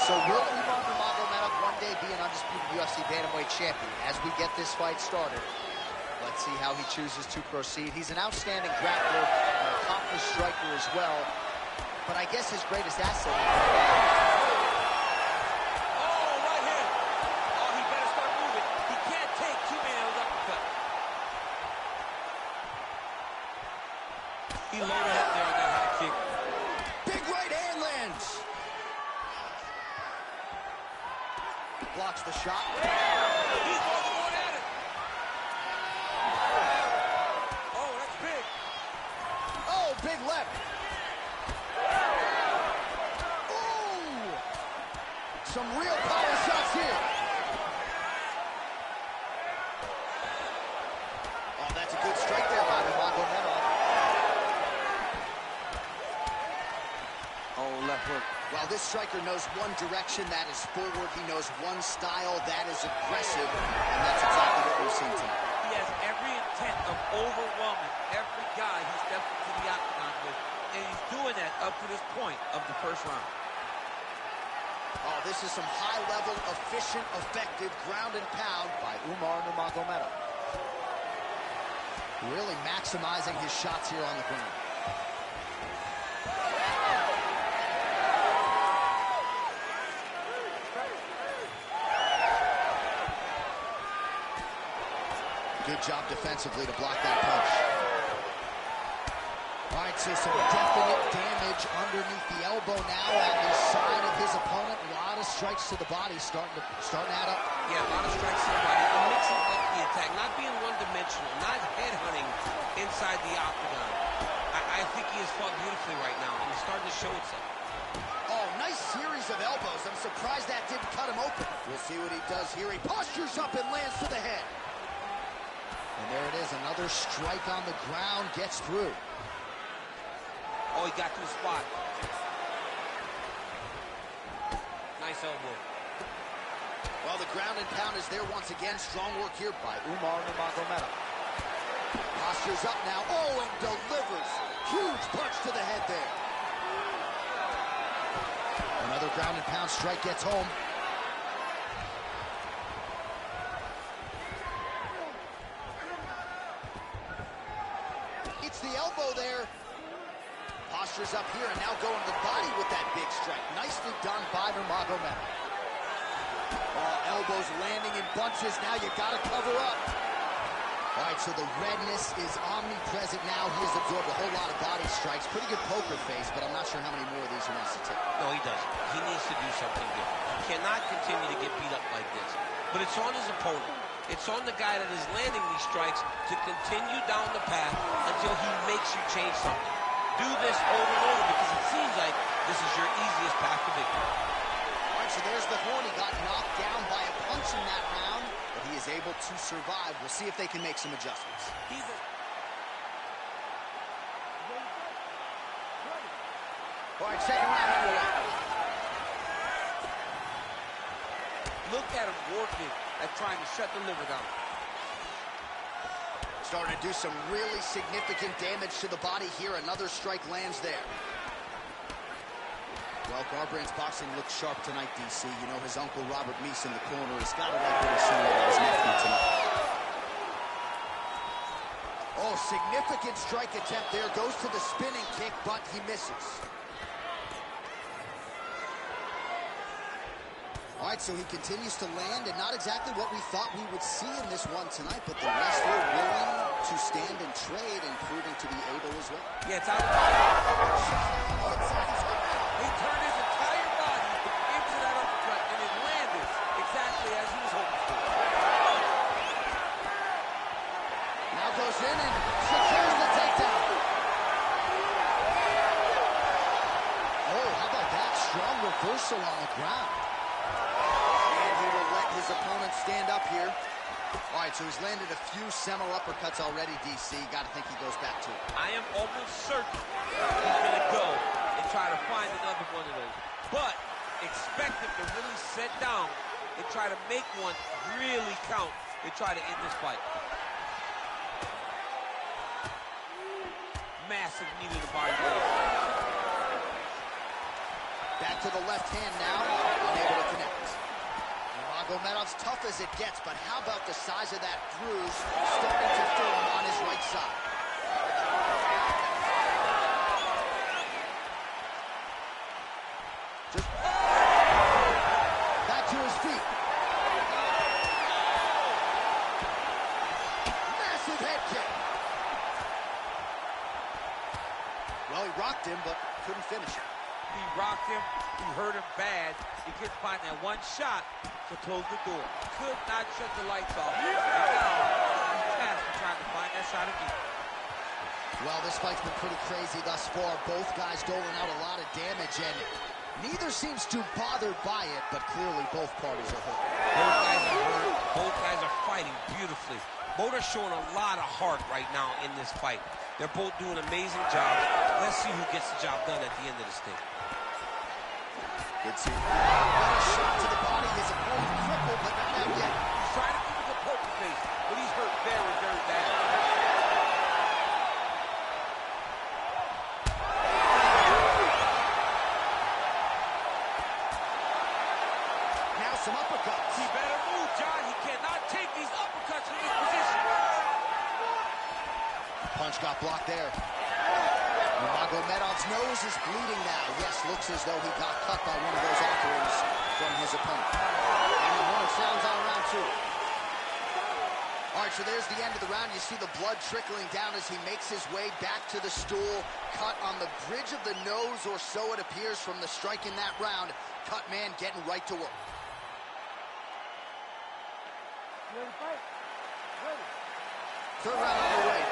So will Umar Nurmagomedov one day be an undisputed UFC bantamweight champion? As we get this fight started, let's see how he chooses to proceed. He's an outstanding grappler, an accomplished striker as well, but I guess his greatest asset... Oh, right hand. Oh, he better start moving. He can't take too many of those uppercuts. He loaded up there on that high kick. Big right hand lands. Blocks the shot. He's going at it. Oh, that's big. Oh, big left. Ooh. Some real power shots here. Oh, that's a good strike there by Nurmagomedov. Oh, left hook. While this striker knows one direction, that is forward. He knows one style, that is aggressive, and that's exactly what we've seen tonight. He has every intent of overwhelming every guy he steps into the octagon with, and he's doing that up to this point of the first round. Oh, this is some high-level, efficient, effective ground and pound by Umar Nurmagomedov. Really maximizing his shots here on the ground. Good job defensively to block that punch. All right, so some definite damage underneath the elbow now on the side of his opponent. A lot of strikes to the body starting to add up. Yeah, a lot of strikes to the body. And mixing up the attack, not being one-dimensional, not headhunting inside the octagon. I think he has fought beautifully right now, and he's starting to show itself. Oh, nice series of elbows. I'm surprised that didn't cut him open. We'll see what he does here. He postures up and lands to the head. And there it is, another strike on the ground, gets through. Oh, he got to the spot. Nice elbow. Well, the ground and pound is there once again. Strong work here by Umar Nurmagomedov. Postures up now. Oh, and delivers. Huge punch to the head there. Another ground and pound strike gets home. It's the elbow there. Postures up here and now going to the body with that big strike. Nicely done by Nurmagomedov. Oh, elbows landing in bunches. Now you got to cover up. All right, so the redness is omnipresent now. He has absorbed a whole lot of body strikes. Pretty good poker face, but I'm not sure how many more of these he wants to take. No, he doesn't. He needs to do something different. He cannot continue to get beat up like this. But it's on his opponent. It's on the guy that is landing these strikes to continue down the path until he makes you change something. Do this over and over because it seems like this is your easiest path to victory. All right, so there's the horn. He got knocked down by a punch in that round, but he is able to survive. We'll see if they can make some adjustments. All right, second round underway. Look at him working at trying to shut the liver down. Starting to do some really significant damage to the body here. Another strike lands there. Well, Garbrandt's boxing looks sharp tonight, DC. You know, his uncle Robert Meese in the corner has got to like what he's seeing with his nephew tonight. Oh, significant strike attempt there. Goes to the spinning kick, but he misses. All right, so he continues to land, and not exactly what we thought we would see in this one tonight, but the wrestler willing to stand and trade and proving to be able as well. Yeah, it's out of the He turned his entire body into that uppercut, and it landed exactly as he was hoping for. Now goes in and secures the takedown. Oh, how about that? Strong reversal on the ground. His opponent stand up here. All right, so he's landed a few seminal uppercuts already, DC. Got to think he goes back to it. I am almost certain he's going to go and try to find another one of those. But expect him to really sit down and try to make one really count and try to end this fight. Massive knee to the body. Back to the left hand now. Unable to connect. Nurmagomedov's tough as it gets, but how about the size of that bruise starting to form on his right side? Just back to his feet. Massive head kick. Well, he rocked him, but couldn't finish it. He rocked him. He hurt him bad. He couldn't find that one shot to close the door. Could not shut the lights off. And now he's tasked with trying to find that shot again. Well, this fight's been pretty crazy thus far. Both guys doling out a lot of damage, and neither seems too bothered by it, but clearly both parties are hurt. Both guys are hurt. Both guys are fighting beautifully. Both are showing a lot of heart right now in this fight. They're both doing amazing jobs. Let's see who gets the job done at the end of this thing. Good see. What a shot to the body. His opponent crippled, but not out yet. He's trying to keep a poker face, but he's hurt very, very bad. Now some uppercuts. He better move, John. He cannot take these uppercuts from this position. Punch got blocked there. Nurmagomedov's nose is bleeding now. Yes, looks as though he got cut by one of those offerings from his opponent. And the horn sounds on round two. All right, right, so there's the end of the round. You see the blood trickling down as he makes his way back to the stool. Cut on the bridge of the nose, or so it appears from the strike in that round. Cut man getting right to work. Ready to fight? Ready. Third round underway.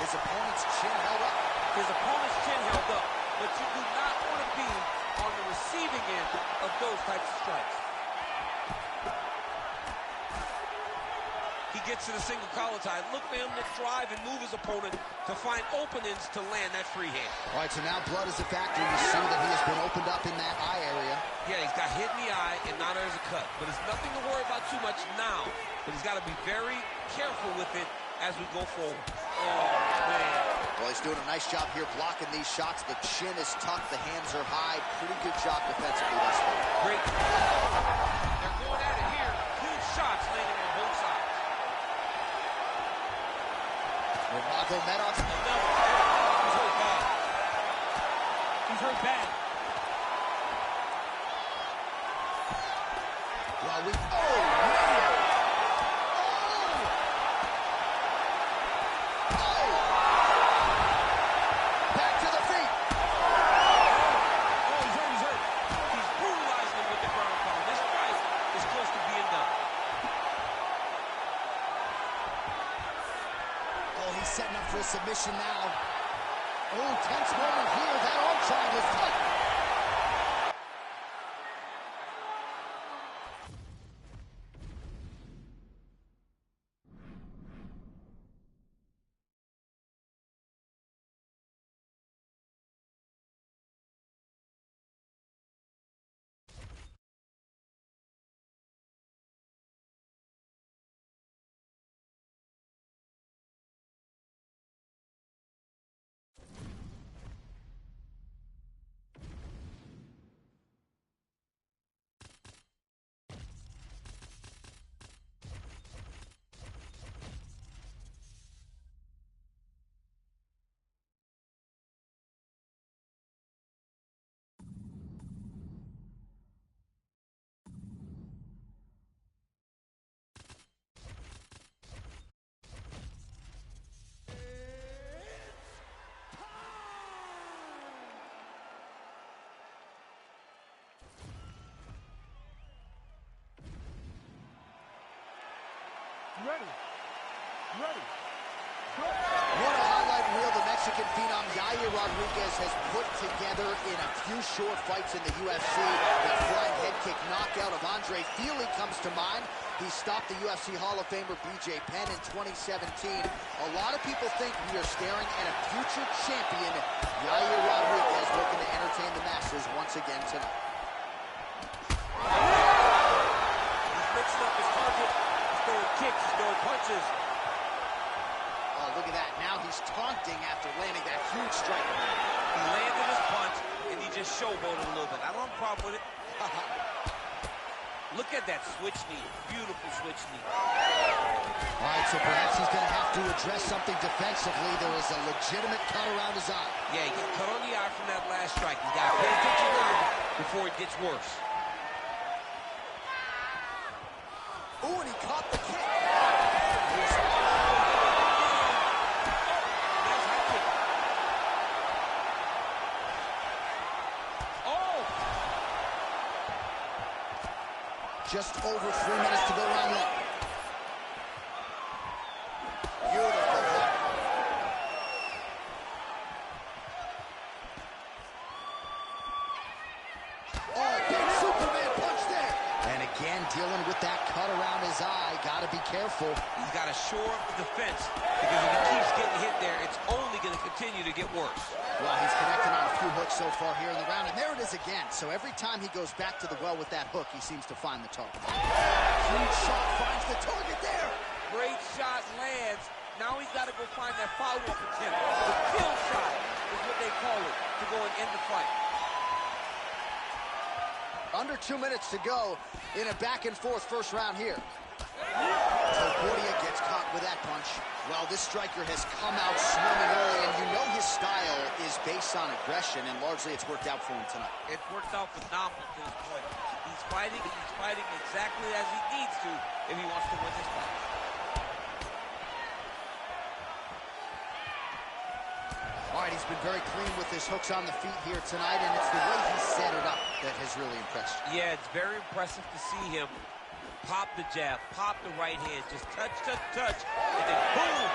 His opponent's chin held up. His opponent's chin held up, but you do not want to be on the receiving end of those types of strikes. He gets to the single collar tie. Look for him to drive and move his opponent to find openings to land that free hand. All right, so now blood is a factor. You see that he has been opened up in that eye area. Yeah, he's got hit in the eye, and now there's a cut. But it's nothing to worry about too much now. But he's got to be very careful with it as we go forward. Oh, man. Well, he's doing a nice job here blocking these shots. The chin is tucked, the hands are high. Pretty good job defensively thus far. Great. They're going at it here. Huge shots landing on both sides. Magomedov. He's hurt bad. He's hurt bad. Well, oh, man. Setting up for a submission now. Oh, tense moment here. That arm triangle is tight. Ready. Ready. What a highlight reel the Mexican phenom Yair Rodriguez has put together in a few short fights in the UFC. That flying head kick knockout of Andre Fili comes to mind. He stopped the UFC Hall of Famer BJ Penn in 2017. A lot of people think we are staring at a future champion, Yair Rodriguez, looking to entertain the masses once again tonight. He's mixed up his target. He's throwing kicks, he's throwing punches. Oh, look at that. Now he's taunting after landing that huge strike. He landed his punch, and he just showboated a little bit. I don't have a problem with it. Look at that switch knee. Beautiful switch knee. All right, so perhaps he's going to have to address something defensively. There is a legitimate cut around his eye. Yeah, he got cut on the eye from that last strike. He's got to pay attention now before it gets worse. Ooh, and he caught the kick. Just over 3 minutes to go round one. Beautiful hook. Oh, big Superman punch there. And again, dealing with that cut around his eye. Got to be careful. He's got to shore up the defense, because if he keeps getting hit there, it's only going to continue to get worse. Well, he's connected on a few hooks so far here in the round, and there it is again. So every time he goes back to the well with that hook, he seems to find the target. Huge shot finds the target there. Great shot lands. Now he's got to go find that follow-up attempt. The kill shot is what they call it, to go and end the fight. Under 2 minutes to go in a back-and-forth first round here. Concordia gets caught with that punch. Well, this striker has come out swinging early, and you know his style is based on aggression, and largely it's worked out for him tonight. It's worked out phenomenal to this point. He's fighting exactly as he needs to if he wants to win this fight. All right, he's been very clean with his hooks on the feet here tonight, and it's the way he set it up that has really impressed you. Yeah, it's very impressive to see him pop the jab, pop the right hand, just touch, touch, touch, and then boom,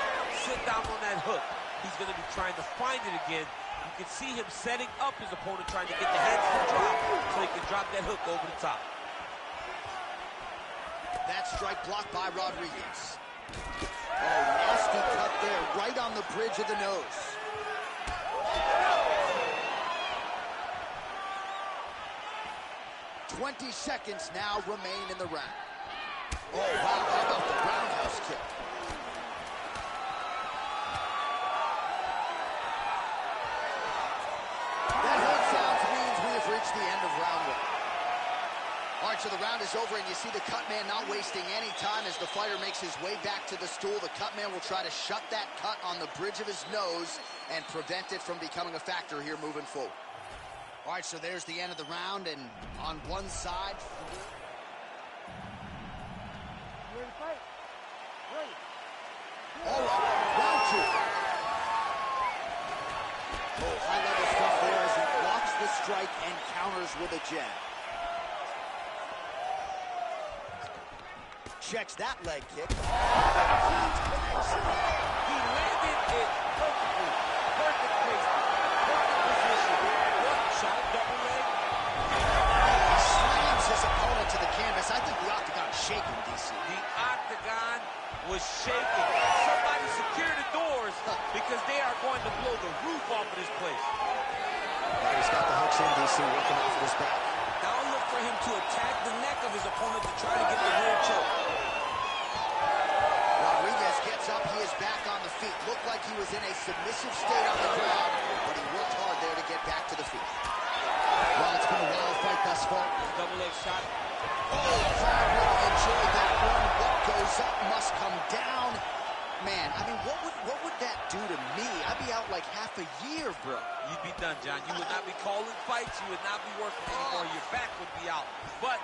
sit down on that hook. He's going to be trying to find it again. You can see him setting up his opponent, trying to get the hands to drop so he can drop that hook over the top. That strike blocked by Rodriguez. Oh, nasty cut there, right on the bridge of the nose. "20 seconds now remain in the round." Oh, wow, how about the roundhouse kick? That horn sounds means we have reached the end of round one. All right, so the round is over, and you see the cut man not wasting any time as the fighter makes his way back to the stool. The cut man will try to shut that cut on the bridge of his nose and prevent it from becoming a factor here moving forward. All right, so there's the end of the round, and on one side... You ready to fight? Ready. All right, round two. Oh, high-level stuff there as he blocks the strike and counters with a jab. Checks that leg kick. He landed it perfectly. Perfect placement. Perfect position. One shot, double leg. He slams his opponent to the canvas. I think the octagon is shaking, DC. The octagon was shaking. Somebody secure the doors because they are going to blow the roof off of this place. Well, he's got the hooks in, DC, working off of his back. Now look for him to attack the neck of his opponent to try to get the rear choke. Rodriguez gets up. He is back on the feet. Looked like he was in a submissive state on the ground, but he worked hard there to get back to the feet. Well, it's been a wild fight thus far. Double leg shot. Oh, the crowd really enjoyed that one. What goes up must come down. Man, I mean, what would that do to me? I'd be out like half a year, bro. You'd be done, John. You would not be calling fights. You would not be working anymore. Your back would be out. But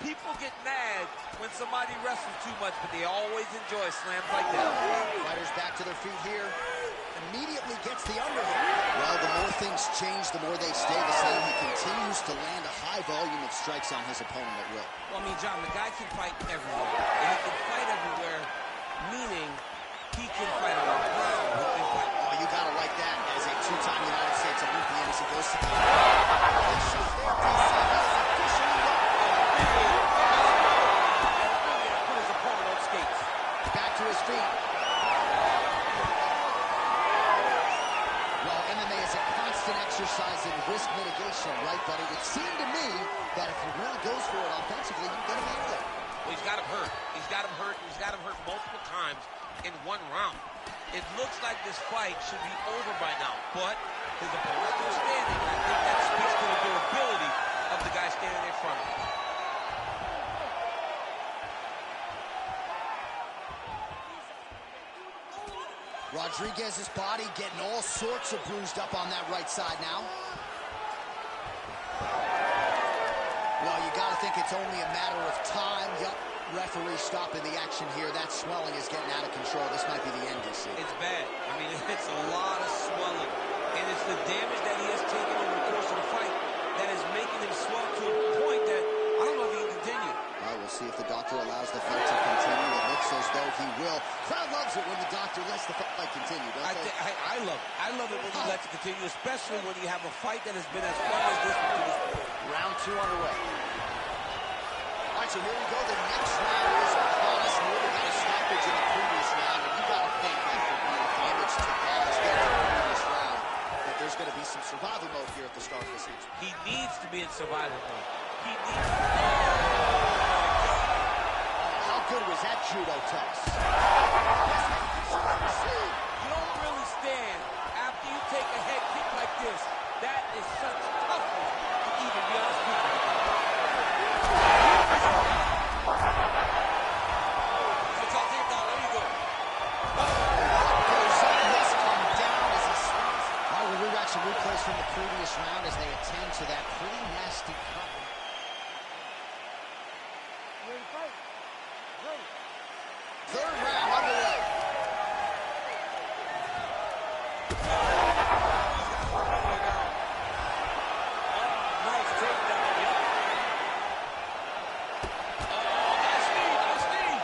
people get mad when somebody wrestles too much, but they always enjoy slams like that. Fighters back to their feet here. Immediately gets the underhook. Well, the more things change, the more they stay the same. He continues to land a high volume of strikes on his opponent at will. Well, I mean, John, the guy can fight everywhere. And he can fight everywhere, meaning he can fight on the ground. He can fight... Oh, you gotta like that as a two-time United States Olympian as he goes to the... Put his opponent on skates. Back to his feet. Well, MMA is a constant exercise in risk mitigation, right? But it would seem to me that if he really goes for it offensively, you can get him out of there. Well, he's got him hurt. He's got him hurt. He's got him hurt multiple times in one round. It looks like this fight should be over by now, but his opponent's still standing, and I think that speaks to the durability of the guy standing in front of him. Rodriguez's body getting all sorts of bruised up on that right side now. Well, you got to think it's only a matter of time. Yup, referee stopping the action here. That swelling is getting out of control. This might be the end, DC. It's bad. I mean, it's a lot of swelling, and it's the damage that he has taken over the course of the fight that is making him swell to a point that I don't know if he can continue. We'll see if the doctor allows the fight to continue. It looks as though he will. Crowd loves it when the doctor lets the fight continue, don't they? I love it. I love it when he lets it continue, especially when you have a fight that has been as fun as this one to this point. Round two underway. All right, so here we go. The next round is upon us. We got a stoppage in the previous round, and you got to think after being damaged to balls there in the previous round that there's going to be some survival mode here at the start of this match. He needs to be in survival mode. He needs to. How good was that judo toss? You don't really stand after you take a head kick like this. That is such toughness to even be unspeakable. from the previous round as they attend to that pretty nasty cut. Ready to fight? Ready. Third round underway. Nice takedown. Nice knee.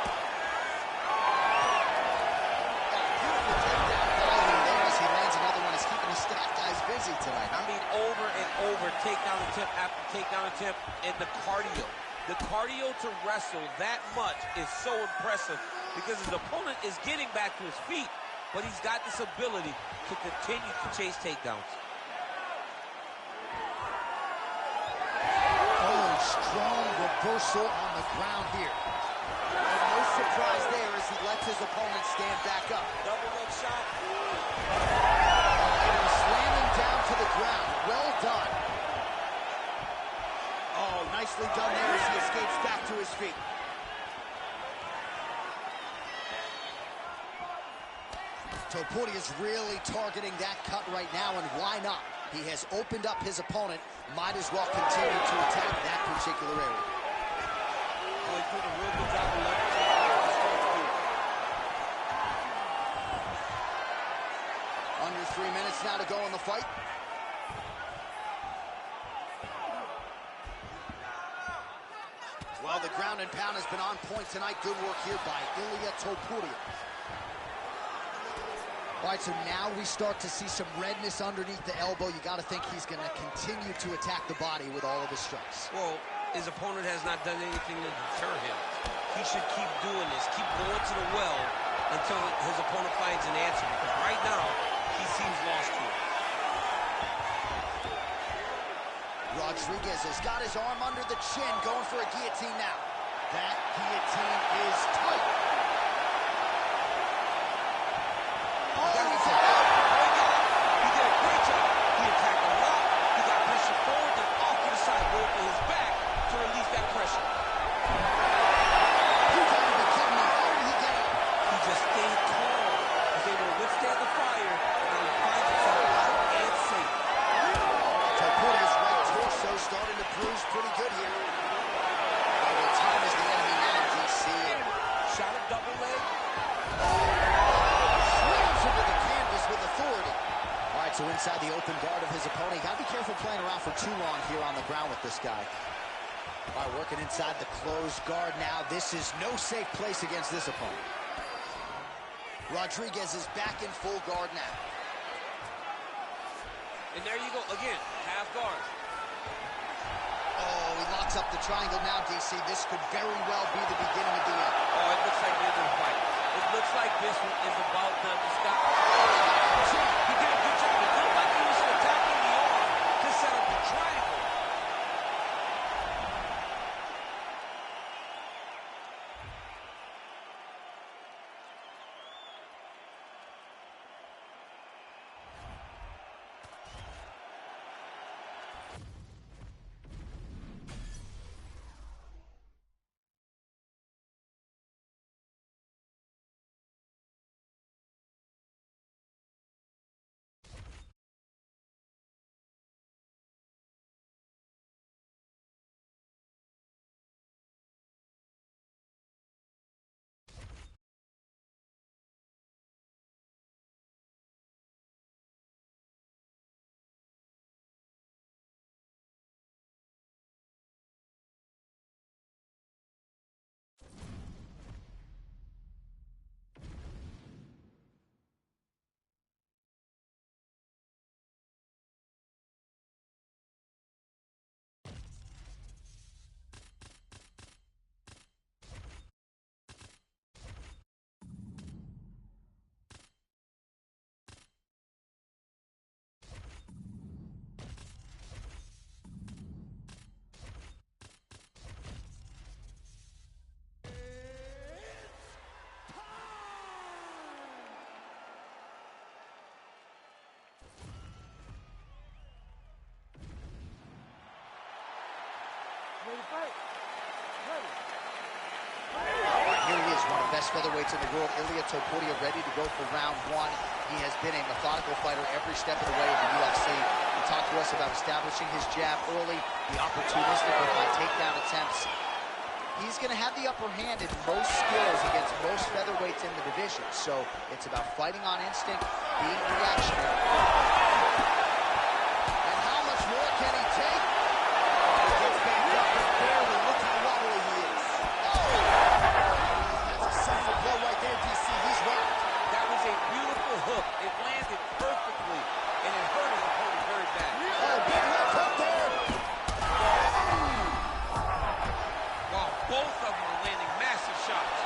Beautiful takedown volume there as he lands another one. He's keeping his staff guys busy tonight. I mean, over and over, takedown attempt after takedown attempt, and the cardio. The cardio to wrestle that much is so impressive because his opponent is getting back to his feet, but he's got this ability to continue to chase takedowns. Oh, strong reversal on the ground here. And no surprise there as he lets his opponent stand back up. Double leg shot. And slamming down to the ground. Well done. Oh, nicely done there as he escapes back to his feet. Topuria is really targeting that cut right now, and why not? He has opened up his opponent. Might as well continue to attack that particular area. Oh, he's doing a real good job of leveraging the Under 3 minutes now to go in the fight. Well, the ground and pound has been on point tonight. Good work here by Ilia Topuria. All right, so now we start to see some redness underneath the elbow. You got to think he's going to continue to attack the body with all of his strikes. Well, his opponent has not done anything to deter him. He should keep doing this, keep going to the well until his opponent finds an answer, because right now, he seems lost to it. Rodriguez has got his arm under the chin, going for a guillotine now. That guillotine is tight. He did a great job. He attacked a lot. He got pressure forward and off to the side, going for his back to release that pressure. He got to be kidding me. How did he get up? He just stayed calm. He was able to withstand the fire, and now he finds himself out and safe. Topuria's right torso starting to bruise pretty good here. Well, time is the enemy now, DC. Shot a double leg. Slams into the canvas with authority. All right, so inside the open guard of his opponent. Got to be careful playing around for too long here on the ground with this guy. All right, working inside the closed guard now. This is no safe place against this opponent. Rodriguez is back in full guard now. And there you go, again, half guard. Oh, he locks up the triangle now, DC. This could very well be the beginning of the end. Oh, it looks like they're going to fight. It looks like this one is about done to stop. He did a good job. It looked like he was attacking the arm to set up the triangle. Ready to fight? Ready. All right, here he is, one of the best featherweights in the world, Ilia Topuria, ready to go for round one. He has been a methodical fighter every step of the way in the UFC. talked to us about establishing his jab early, the opportunistic with my takedown attempts. He's going to have the upper hand in most skills against most featherweights in the division. So it's about fighting on instinct, being reactionary. And how much more can he take? He gets back up and barely. Look how wobbly he is. Oh! That's a central blow right there, DC. He's right. That was a beautiful hook. It landed perfectly, and it hurt his opponent very bad. Oh, big left hook there. Wow, both of them are landing massive shots.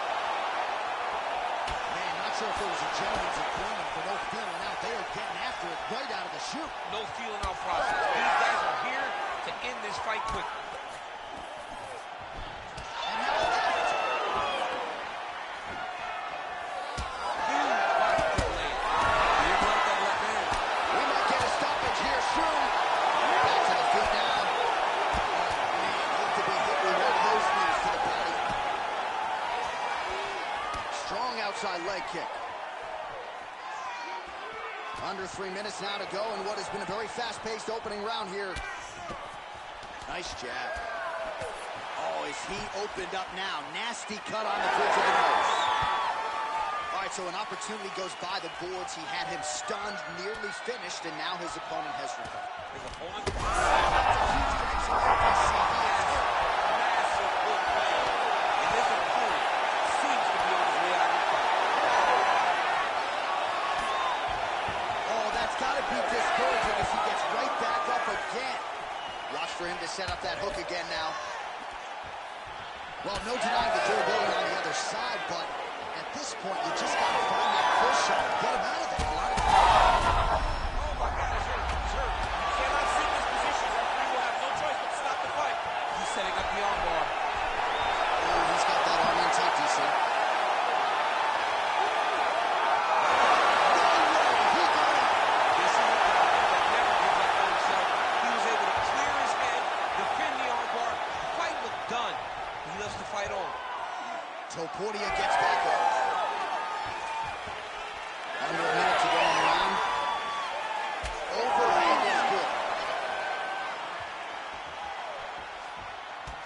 Man, not sure if it was a gentleman's agreement for no feeling out. They are getting after it right out of the chute. No feeling out process. These guys are here to end this fight quickly. And now left. Huge body kick land. You didn't like that left hand. We might get a stoppage here soon. Back to the feet now. Man, hate to be hit with one of those knees to the body. Strong outside leg kick. Under 3 minutes now to go in what has been a very fast-paced opening round here. Nice jab. Oh, is he opened up now? Nasty cut on the bridge of the nose. All right, so an opportunity goes by the boards. He had him stunned, nearly finished, and now his opponent has recovered. His opponent. That's a huge connection there, DC. He has Massive hook land. And his opponent seems to be on his way out of the fight. Oh, that's got to be discouraging as he gets right back up again. Watch for him to set up that hook again now. Well, no denying the durability on the other side, but at this point, you just got to find that push shot and get him out of there. Oh my God, it's hurt. It's hurt. You cannot sit in this position. Referee will have no choice but to stop the fight. He's setting up the armbar. Oh, he's got that arm in tight, DC. This is a guy that never gives up on himself. He was able to clear his head, defend the armbar. The fight looked done. He lets the fight on. Topuria gets back up. Under a minute to go in the round. Overhand is good.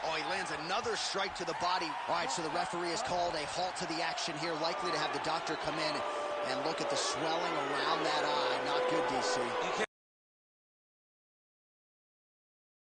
Oh, he lands another strike to the body. All right, so the referee has called a halt to the action here, likely to have the doctor come in and look at the swelling around that eye. Not good, DC.